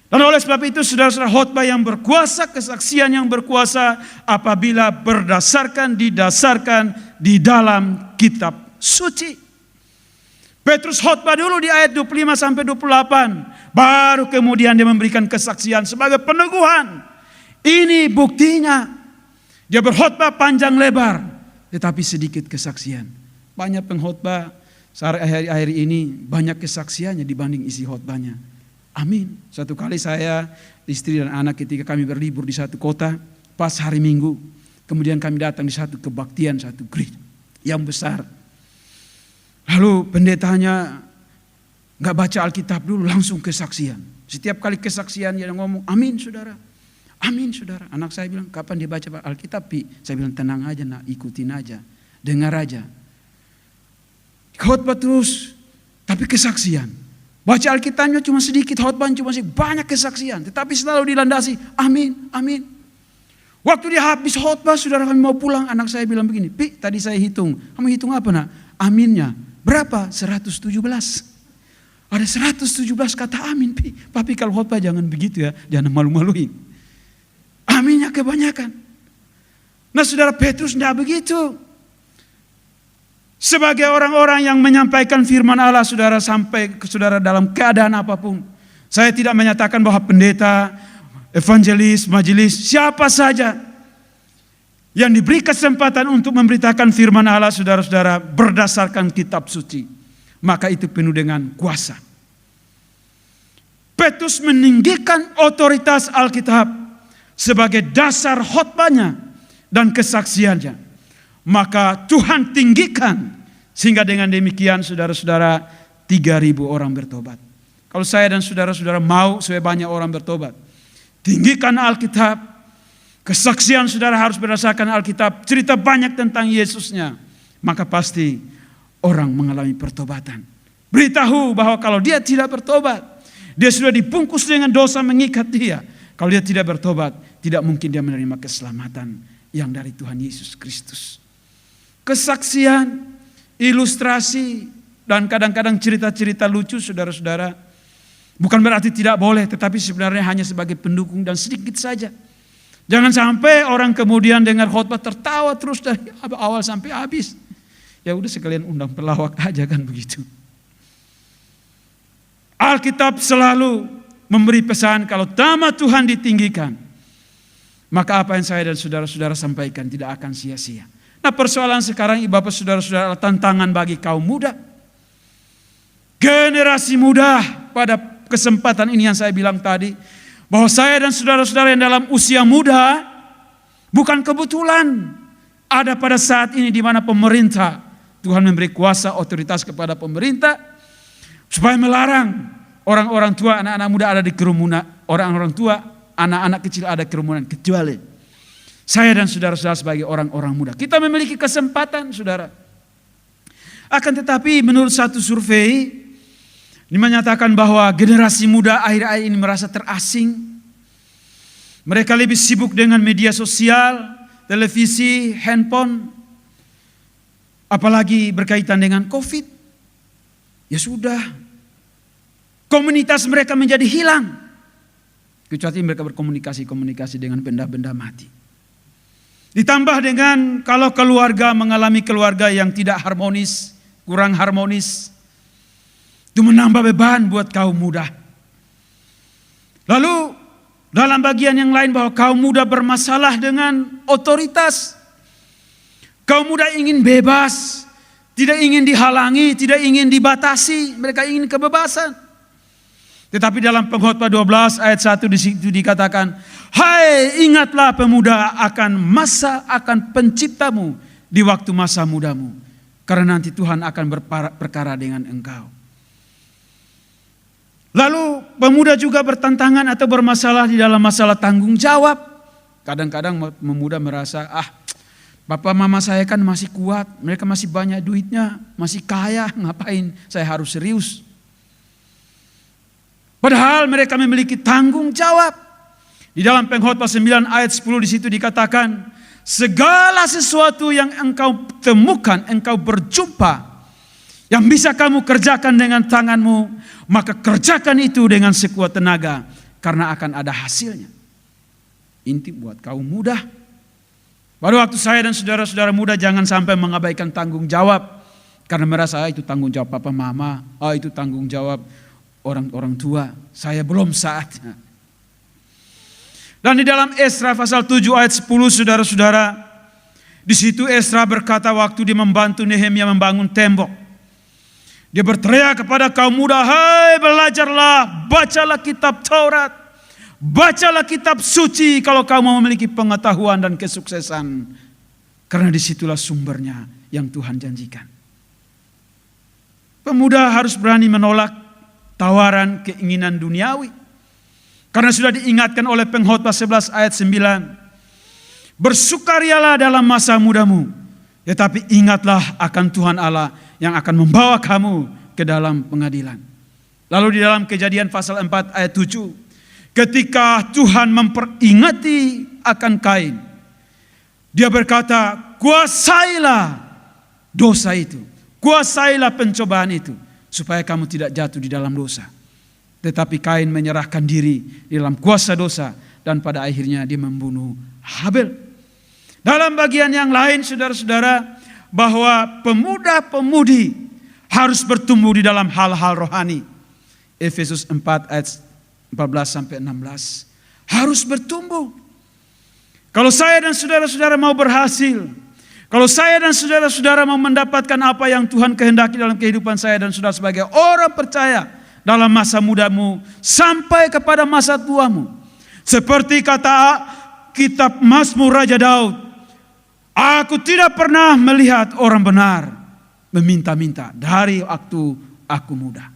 Dan oleh sebab itu, saudara-saudara, khotbah yang berkuasa, kesaksian yang berkuasa apabila didasarkan di dalam kitab suci. Petrus khotbah dulu di ayat 25 sampai 28, baru kemudian dia memberikan kesaksian sebagai peneguhan. Ini buktinya. Dia berkhotbah panjang lebar, tetapi sedikit kesaksian. Banyak pengkhotbah akhir-akhir ini banyak kesaksiannya dibanding isi khotbahnya. Amin. Satu kali saya, istri dan anak, ketika kami berlibur di satu kota pas hari Minggu, kemudian kami datang di satu kebaktian, satu gereja yang besar. Lalu pendetanya gak baca Alkitab dulu, langsung kesaksian. Setiap kali kesaksian dia ngomong, amin saudara, amin saudara. Anak saya bilang, kapan dia baca Alkitab, Pi? Saya bilang, tenang aja nak, ikutin aja, dengar aja. Khotbah terus, tapi kesaksian. Baca Alkitabnya cuma sedikit, khotbah cuma sedikit, banyak kesaksian. Tetapi selalu dilandasi, amin, amin. Waktu dia habis khotbah, saudara, kami mau pulang, anak saya bilang begini, Pi, tadi saya hitung. Kamu hitung apa nak? Aminnya. Berapa? 117. Ada 117 kata amin, Pi. Tapi kalau khotbah jangan begitu ya, jangan malu-maluin. Aminnya kebanyakan. Nah, saudara, Petrus tidak begitu. Sebagai orang-orang yang menyampaikan firman Allah, saudara, sampai ke saudara dalam keadaan apapun. Saya tidak menyatakan bahwa pendeta, evangelis, majelis, siapa saja yang diberi kesempatan untuk memberitakan firman Allah, saudara-saudara, berdasarkan kitab suci, maka itu penuh dengan kuasa. Petrus meninggikan otoritas Alkitab sebagai dasar khotbahnya dan kesaksiannya. Maka Tuhan tinggikan, sehingga dengan demikian, saudara-saudara, 3.000 orang bertobat. Kalau saya dan saudara-saudara mau supaya banyak orang bertobat, tinggikan Alkitab. Kesaksian saudara harus berdasarkan Alkitab, cerita banyak tentang Yesusnya, maka pasti orang mengalami pertobatan. Beritahu bahwa kalau dia tidak bertobat, dia sudah dibungkus dengan dosa mengikat dia. Kalau dia tidak bertobat, tidak mungkin dia menerima keselamatan yang dari Tuhan Yesus Kristus. Kesaksian, ilustrasi, dan kadang-kadang cerita-cerita lucu, saudara-saudara, bukan berarti tidak boleh, tetapi sebenarnya hanya sebagai pendukung dan sedikit saja. Jangan sampai orang kemudian dengar khotbah tertawa terus dari awal sampai habis. Ya udah, sekalian undang pelawak aja kan begitu. Alkitab selalu memberi pesan kalau nama Tuhan ditinggikan, maka apa yang saya dan saudara-saudara sampaikan tidak akan sia-sia. Nah, persoalan sekarang Bapak saudara-saudara tantangan bagi kaum muda. Generasi muda pada kesempatan ini yang saya bilang tadi, bahwa saya dan saudara-saudara yang dalam usia muda bukan kebetulan ada pada saat ini di mana pemerintah, Tuhan memberi kuasa otoritas kepada pemerintah supaya melarang orang-orang tua, anak-anak muda ada di kerumunan, orang-orang tua, anak-anak kecil ada kerumunan, kecuali saya dan saudara-saudara sebagai orang-orang muda. Kita memiliki kesempatan, saudara. Akan tetapi menurut satu survei ini menyatakan bahwa generasi muda akhir-akhir ini merasa terasing. Mereka lebih sibuk dengan media sosial, televisi, handphone, apalagi berkaitan dengan COVID. Ya sudah, komunitas mereka menjadi hilang. Kecuali mereka berkomunikasi dengan benda-benda mati. Ditambah dengan kalau keluarga mengalami keluarga yang tidak harmonis, kurang harmonis, itu menambah beban buat kaum muda. Lalu dalam bagian yang lain bahwa kaum muda bermasalah dengan otoritas. Kaum muda ingin bebas, tidak ingin dihalangi, tidak ingin dibatasi, mereka ingin kebebasan. Tetapi dalam Pengkhotbah 12 ayat 1 di situ dikatakan, hai ingatlah pemuda akan penciptamu di waktu masa mudamu, karena nanti Tuhan akan berperkara dengan engkau. Lalu pemuda juga bertantangan atau bermasalah di dalam masalah tanggung jawab. Kadang-kadang pemuda merasa, bapak mama saya kan masih kuat, mereka masih banyak duitnya, masih kaya, ngapain saya harus serius. Padahal mereka memiliki tanggung jawab. Di dalam Pengkhotbah 9 ayat 10 di situ dikatakan, segala sesuatu yang engkau temukan, engkau berjumpa, yang bisa kamu kerjakan dengan tanganmu, maka kerjakan itu dengan sekuat tenaga, karena akan ada hasilnya. Inti buat kaum muda. Pada waktu saya dan saudara-saudara muda jangan sampai mengabaikan tanggung jawab, karena merasa itu tanggung jawab papa mama, itu tanggung jawab orang-orang tua, saya belum saatnya. Dan di dalam Esra pasal 7 ayat 10 saudara-saudara, di situ Esra berkata waktu dia membantu Nehemia membangun tembok. Dia berteriak kepada kaum muda, hai belajarlah, bacalah kitab Taurat, bacalah kitab suci kalau kamu memiliki pengetahuan dan kesuksesan. Karena disitulah sumbernya yang Tuhan janjikan. Pemuda harus berani menolak tawaran keinginan duniawi. Karena sudah diingatkan oleh Pengkhotbah 11 ayat 9. Bersukarialah dalam masa mudamu, tetapi ingatlah akan Tuhan Allah yang akan membawa kamu ke dalam pengadilan. Lalu di dalam Kejadian pasal 4 ayat 7. Ketika Tuhan memperingati akan Kain, dia berkata, kuasailah dosa itu, kuasailah pencobaan itu, supaya kamu tidak jatuh di dalam dosa. Tetapi Kain menyerahkan diri di dalam kuasa dosa, dan pada akhirnya dia membunuh Habel. Dalam bagian yang lain saudara-saudara, bahwa pemuda-pemudi harus bertumbuh di dalam hal-hal rohani. Efesus 4 ayat 14 sampai 16. Harus bertumbuh. Kalau saya dan saudara-saudara mau berhasil, kalau saya dan saudara-saudara mau mendapatkan apa yang Tuhan kehendaki dalam kehidupan saya dan saudara sebagai orang percaya dalam masa mudamu sampai kepada masa tuamu. Seperti kata kitab Mazmur Raja Daud, aku tidak pernah melihat orang benar meminta-minta dari waktu aku muda.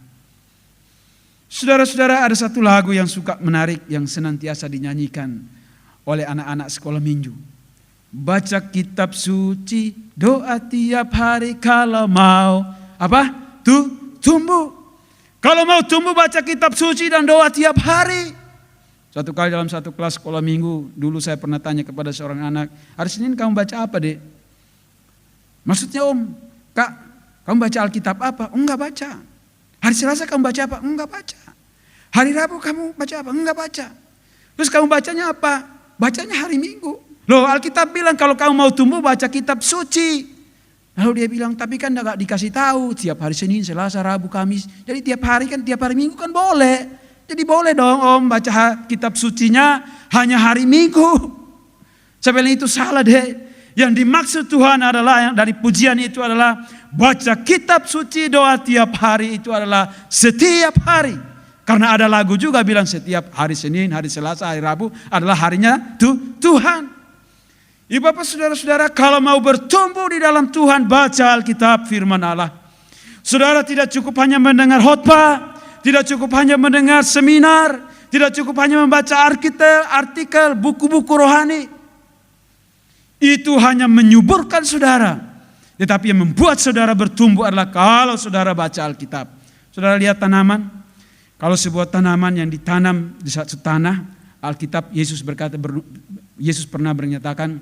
Saudara-saudara, ada satu lagu yang suka menarik yang senantiasa dinyanyikan oleh anak-anak sekolah minggu. Baca kitab suci, doa tiap hari kalau mau tumbuh. Kalau mau tumbuh baca kitab suci dan doa tiap hari. Satu kali dalam satu kelas sekolah minggu, dulu saya pernah tanya kepada seorang anak, hari Senin kamu baca apa dek? Maksudnya om, kak, kamu baca Alkitab apa? Enggak baca. Hari Selasa kamu baca apa? Enggak baca. Hari Rabu kamu baca apa? Enggak baca. Terus kamu bacanya apa? Bacanya hari Minggu. Loh, Alkitab bilang kalau kamu mau tumbuh baca kitab suci. Lalu dia bilang, tapi kan enggak dikasih tahu tiap hari Senin, Selasa, Rabu, Kamis. Jadi tiap hari Minggu kan boleh. Jadi boleh dong om baca kitab sucinya hanya hari Minggu. Sebenarnya itu salah deh. Yang dimaksud Tuhan adalah, yang dari pujian itu adalah baca kitab suci, doa tiap hari itu adalah setiap hari. Karena ada lagu juga bilang setiap hari Senin, hari Selasa, hari Rabu adalah harinya Tuhan. Ibu bapak saudara-saudara, kalau mau bertumbuh di dalam Tuhan, baca Alkitab firman Allah. Saudara tidak cukup hanya mendengar khotbah, tidak cukup hanya mendengar seminar, tidak cukup hanya membaca artikel, buku-buku rohani. Itu hanya menyuburkan saudara. Tetapi yang membuat saudara bertumbuh adalah kalau saudara baca Alkitab. Saudara lihat tanaman. Kalau sebuah tanaman yang ditanam di satu tanah, Alkitab Yesus berkata, Yesus pernah menyatakan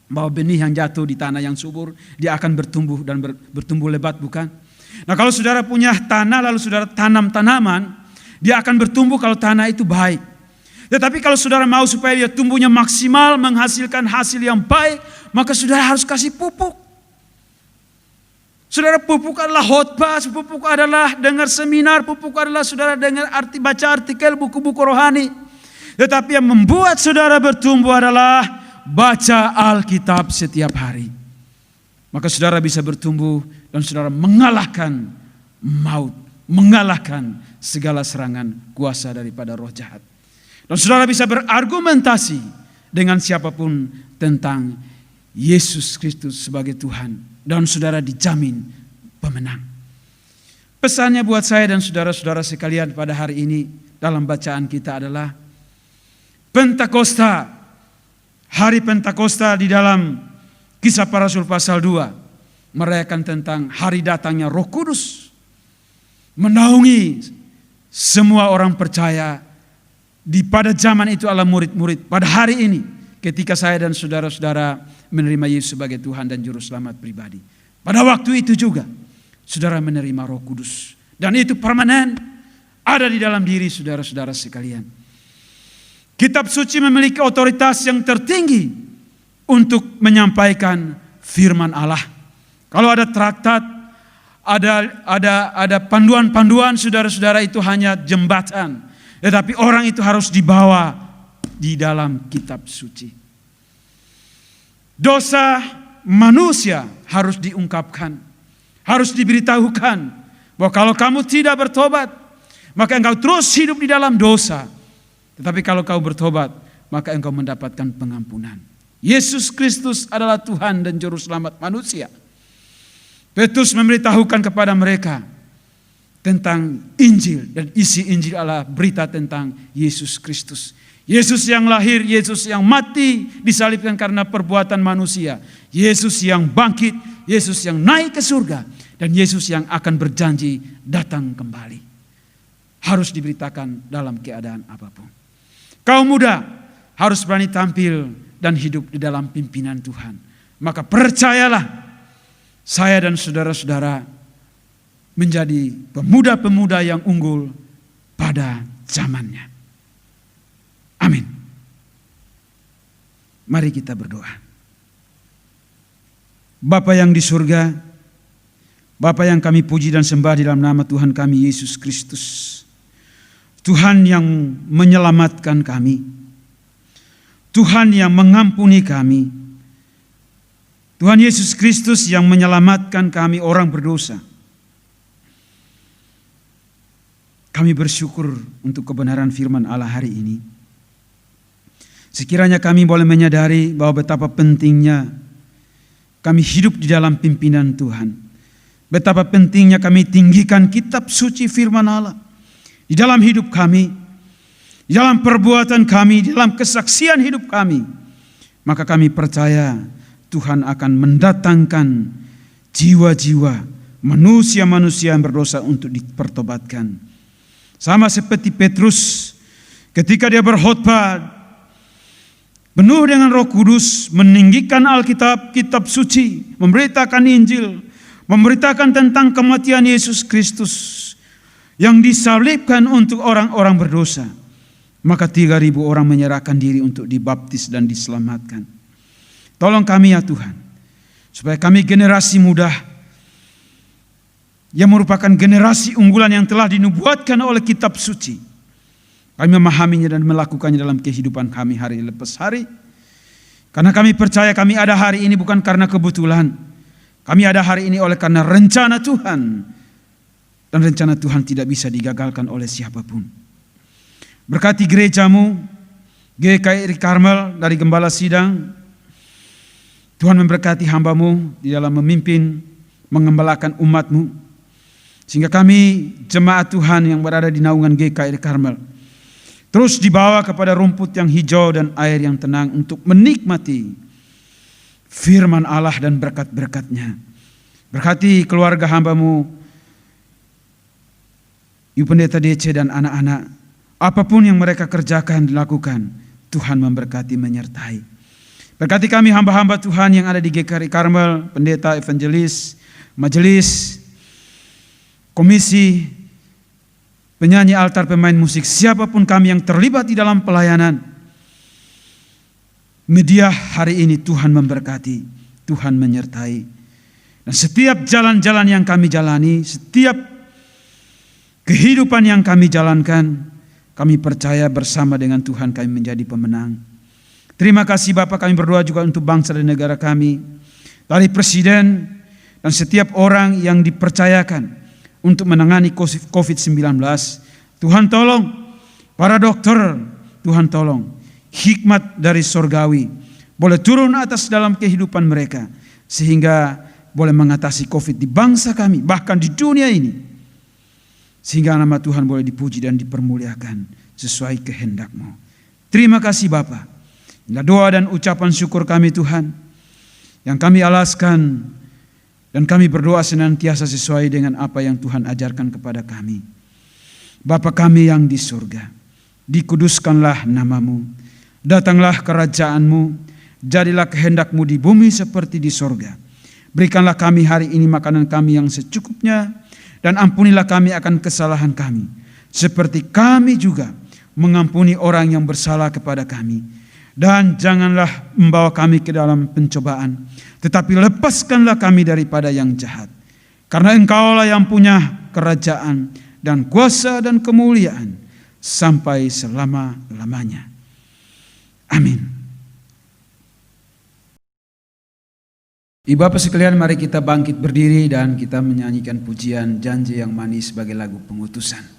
bahwa benih yang jatuh di tanah yang subur, dia akan bertumbuh dan bertumbuh lebat, bukan? Nah, kalau saudara punya tanah lalu saudara tanam tanaman, dia akan bertumbuh kalau tanah itu baik. Tetapi kalau saudara mau supaya dia tumbuhnya maksimal, menghasilkan hasil yang baik, maka saudara harus kasih pupuk. Saudara, pupuk adalah khotbah, pupuk adalah dengar seminar, pupuk adalah saudara dengar baca artikel, buku-buku rohani. Tetapi yang membuat saudara bertumbuh adalah baca Alkitab setiap hari. Maka saudara bisa bertumbuh dan saudara mengalahkan maut, mengalahkan segala serangan kuasa daripada roh jahat. Dan saudara bisa berargumentasi dengan siapapun tentang Yesus Kristus sebagai Tuhan. Dan saudara dijamin pemenang. Pesannya buat saya dan saudara-saudara sekalian pada hari ini dalam bacaan kita adalah Pentakosta. Hari Pentakosta di dalam Kisah Para Rasul pasal 2. Merayakan tentang hari datangnya Roh Kudus. Menaungi semua orang percaya. Pada zaman itu adalah murid-murid. Pada hari ini ketika saya dan saudara-saudara menerima Yesus sebagai Tuhan dan Juru Selamat pribadi. Pada waktu itu juga saudara menerima Roh Kudus. Dan itu permanen ada di dalam diri saudara-saudara sekalian. Kitab suci memiliki otoritas yang tertinggi untuk menyampaikan firman Allah. Kalau ada traktat, ada panduan-panduan, saudara-saudara, itu hanya jembatan. Tetapi orang itu harus dibawa di dalam kitab suci. Dosa manusia harus diungkapkan, harus diberitahukan bahwa kalau kamu tidak bertobat, maka engkau terus hidup di dalam dosa. Tetapi kalau kau bertobat, maka engkau mendapatkan pengampunan. Yesus Kristus adalah Tuhan dan Juru Selamat manusia. Petrus memberitahukan kepada mereka tentang Injil, dan isi Injil adalah berita tentang Yesus Kristus. Yesus yang lahir, Yesus yang mati disalibkan karena perbuatan manusia, Yesus yang bangkit, Yesus yang naik ke surga, dan Yesus yang akan berjanji datang kembali. Harus diberitakan dalam keadaan apapun. Kaum muda harus berani tampil dan hidup di dalam pimpinan Tuhan. Maka percayalah, saya dan saudara-saudara menjadi pemuda-pemuda yang unggul pada zamannya. Amin. Mari kita berdoa. Bapa yang di surga, Bapa yang kami puji dan sembah di dalam nama Tuhan kami Yesus Kristus. Tuhan yang menyelamatkan kami. Tuhan yang mengampuni kami. Tuhan Yesus Kristus yang menyelamatkan kami orang berdosa. Kami bersyukur untuk kebenaran firman Allah hari ini. Sekiranya kami boleh menyadari bahwa betapa pentingnya kami hidup di dalam pimpinan Tuhan. Betapa pentingnya kami tinggikan kitab suci firman Allah di dalam hidup kami, di dalam perbuatan kami, di dalam kesaksian hidup kami. Maka kami percaya Tuhan akan mendatangkan jiwa-jiwa manusia-manusia yang berdosa untuk dipertobatkan. Sama seperti Petrus ketika dia berkhotbah penuh dengan Roh Kudus, meninggikan Alkitab, kitab suci, memberitakan Injil, memberitakan tentang kematian Yesus Kristus yang disalibkan untuk orang-orang berdosa. Maka 3.000 orang menyerahkan diri untuk dibaptis dan diselamatkan. Tolong kami ya Tuhan, supaya kami generasi muda yang merupakan generasi unggulan yang telah dinubuatkan oleh kitab suci, kami memahaminya dan melakukannya dalam kehidupan kami hari lepas hari. Karena kami percaya kami ada hari ini bukan karena kebetulan. Kami ada hari ini oleh karena rencana Tuhan. Dan rencana Tuhan tidak bisa digagalkan oleh siapapun. Berkati gerejamu, GKRI Karmel dari Gembala Sidang. Tuhan memberkati hambamu di dalam memimpin, mengembalakan umatmu. Sehingga kami jemaat Tuhan yang berada di naungan GKRI Karmel terus dibawa kepada rumput yang hijau dan air yang tenang untuk menikmati firman Allah dan berkat-berkat-Nya. Berkati keluarga hambamu, Ibu Pendeta DC dan anak-anak, apapun yang mereka kerjakan, dilakukan, Tuhan memberkati, menyertai. Berkati kami hamba-hamba Tuhan yang ada di GKRI Karmel, pendeta, evangelis, majelis, komisi, penyanyi altar, pemain musik, siapapun kami yang terlibat di dalam pelayanan media hari ini, Tuhan memberkati, Tuhan menyertai. Dan setiap jalan-jalan yang kami jalani, setiap kehidupan yang kami jalankan, kami percaya bersama dengan Tuhan kami menjadi pemenang. Terima kasih Bapak, kami berdoa juga untuk bangsa dan negara kami, dari Presiden dan setiap orang yang dipercayakan untuk menangani COVID-19. Tuhan tolong para dokter, Tuhan tolong hikmat dari sorgawi boleh turun atas dalam kehidupan mereka, sehingga boleh mengatasi COVID di bangsa kami, bahkan di dunia ini, sehingga nama Tuhan boleh dipuji dan dipermuliakan sesuai kehendak-Mu. Terima kasih Bapa. Inilah doa dan ucapan syukur kami Tuhan, yang kami alaskan dan kami berdoa senantiasa sesuai dengan apa yang Tuhan ajarkan kepada kami. Bapa kami yang di surga, dikuduskanlah nama-Mu, datanglah kerajaan-Mu, jadilah kehendak-Mu di bumi seperti di surga. Berikanlah kami hari ini makanan kami yang secukupnya, dan ampunilah kami akan kesalahan kami, seperti kami juga mengampuni orang yang bersalah kepada kami. Dan janganlah membawa kami ke dalam pencobaan, tetapi lepaskanlah kami daripada yang jahat. Karena Engkaulah yang punya kerajaan dan kuasa dan kemuliaan sampai selama-lamanya. Amin. Ibu Bapak sekalian, mari kita bangkit berdiri dan kita menyanyikan pujian Janji yang Manis sebagai lagu pengutusan.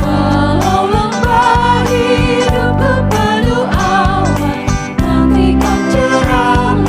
Walau lembah hidupku penuh awan, nantikan cerah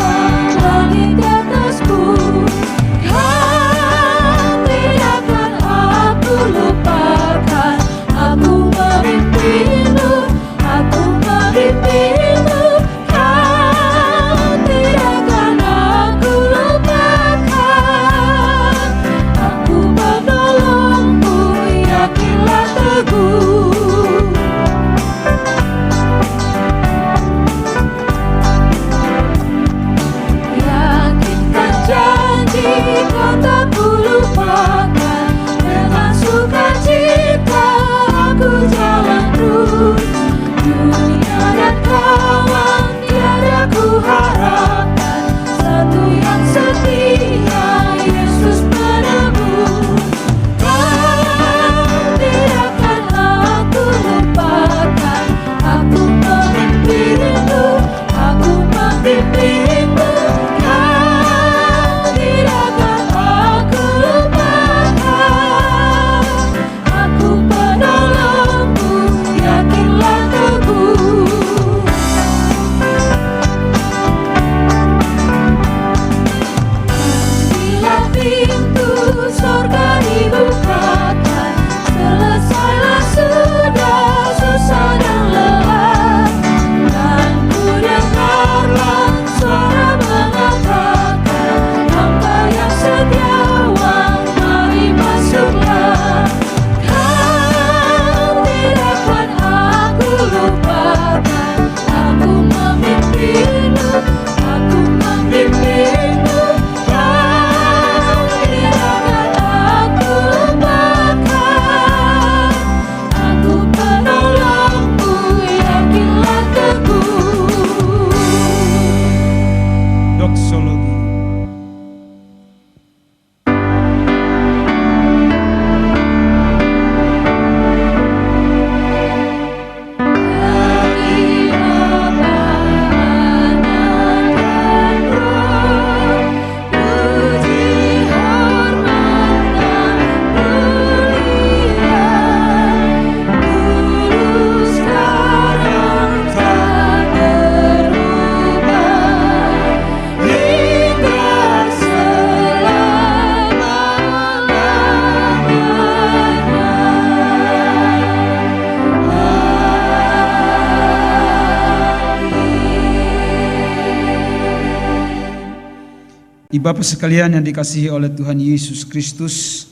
Bapak sekalian yang dikasihi oleh Tuhan Yesus Kristus,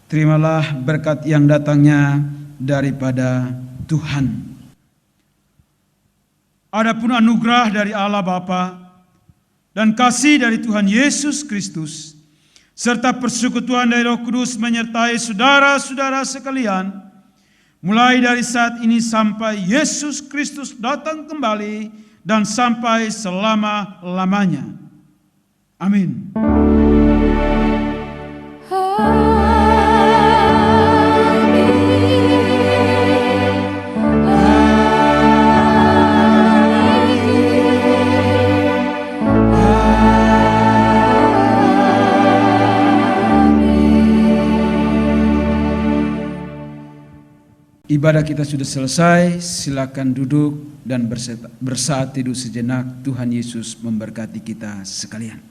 terimalah berkat yang datangnya daripada Tuhan. Adapun anugerah dari Allah Bapa dan kasih dari Tuhan Yesus Kristus, serta persekutuan dari Roh Kudus menyertai saudara-saudara sekalian, mulai dari saat ini sampai Yesus Kristus datang kembali dan sampai selama-lamanya. Amin. Ibadah kita sudah selesai, silakan duduk dan bersaat teduh sejenak. Tuhan Yesus memberkati kita sekalian.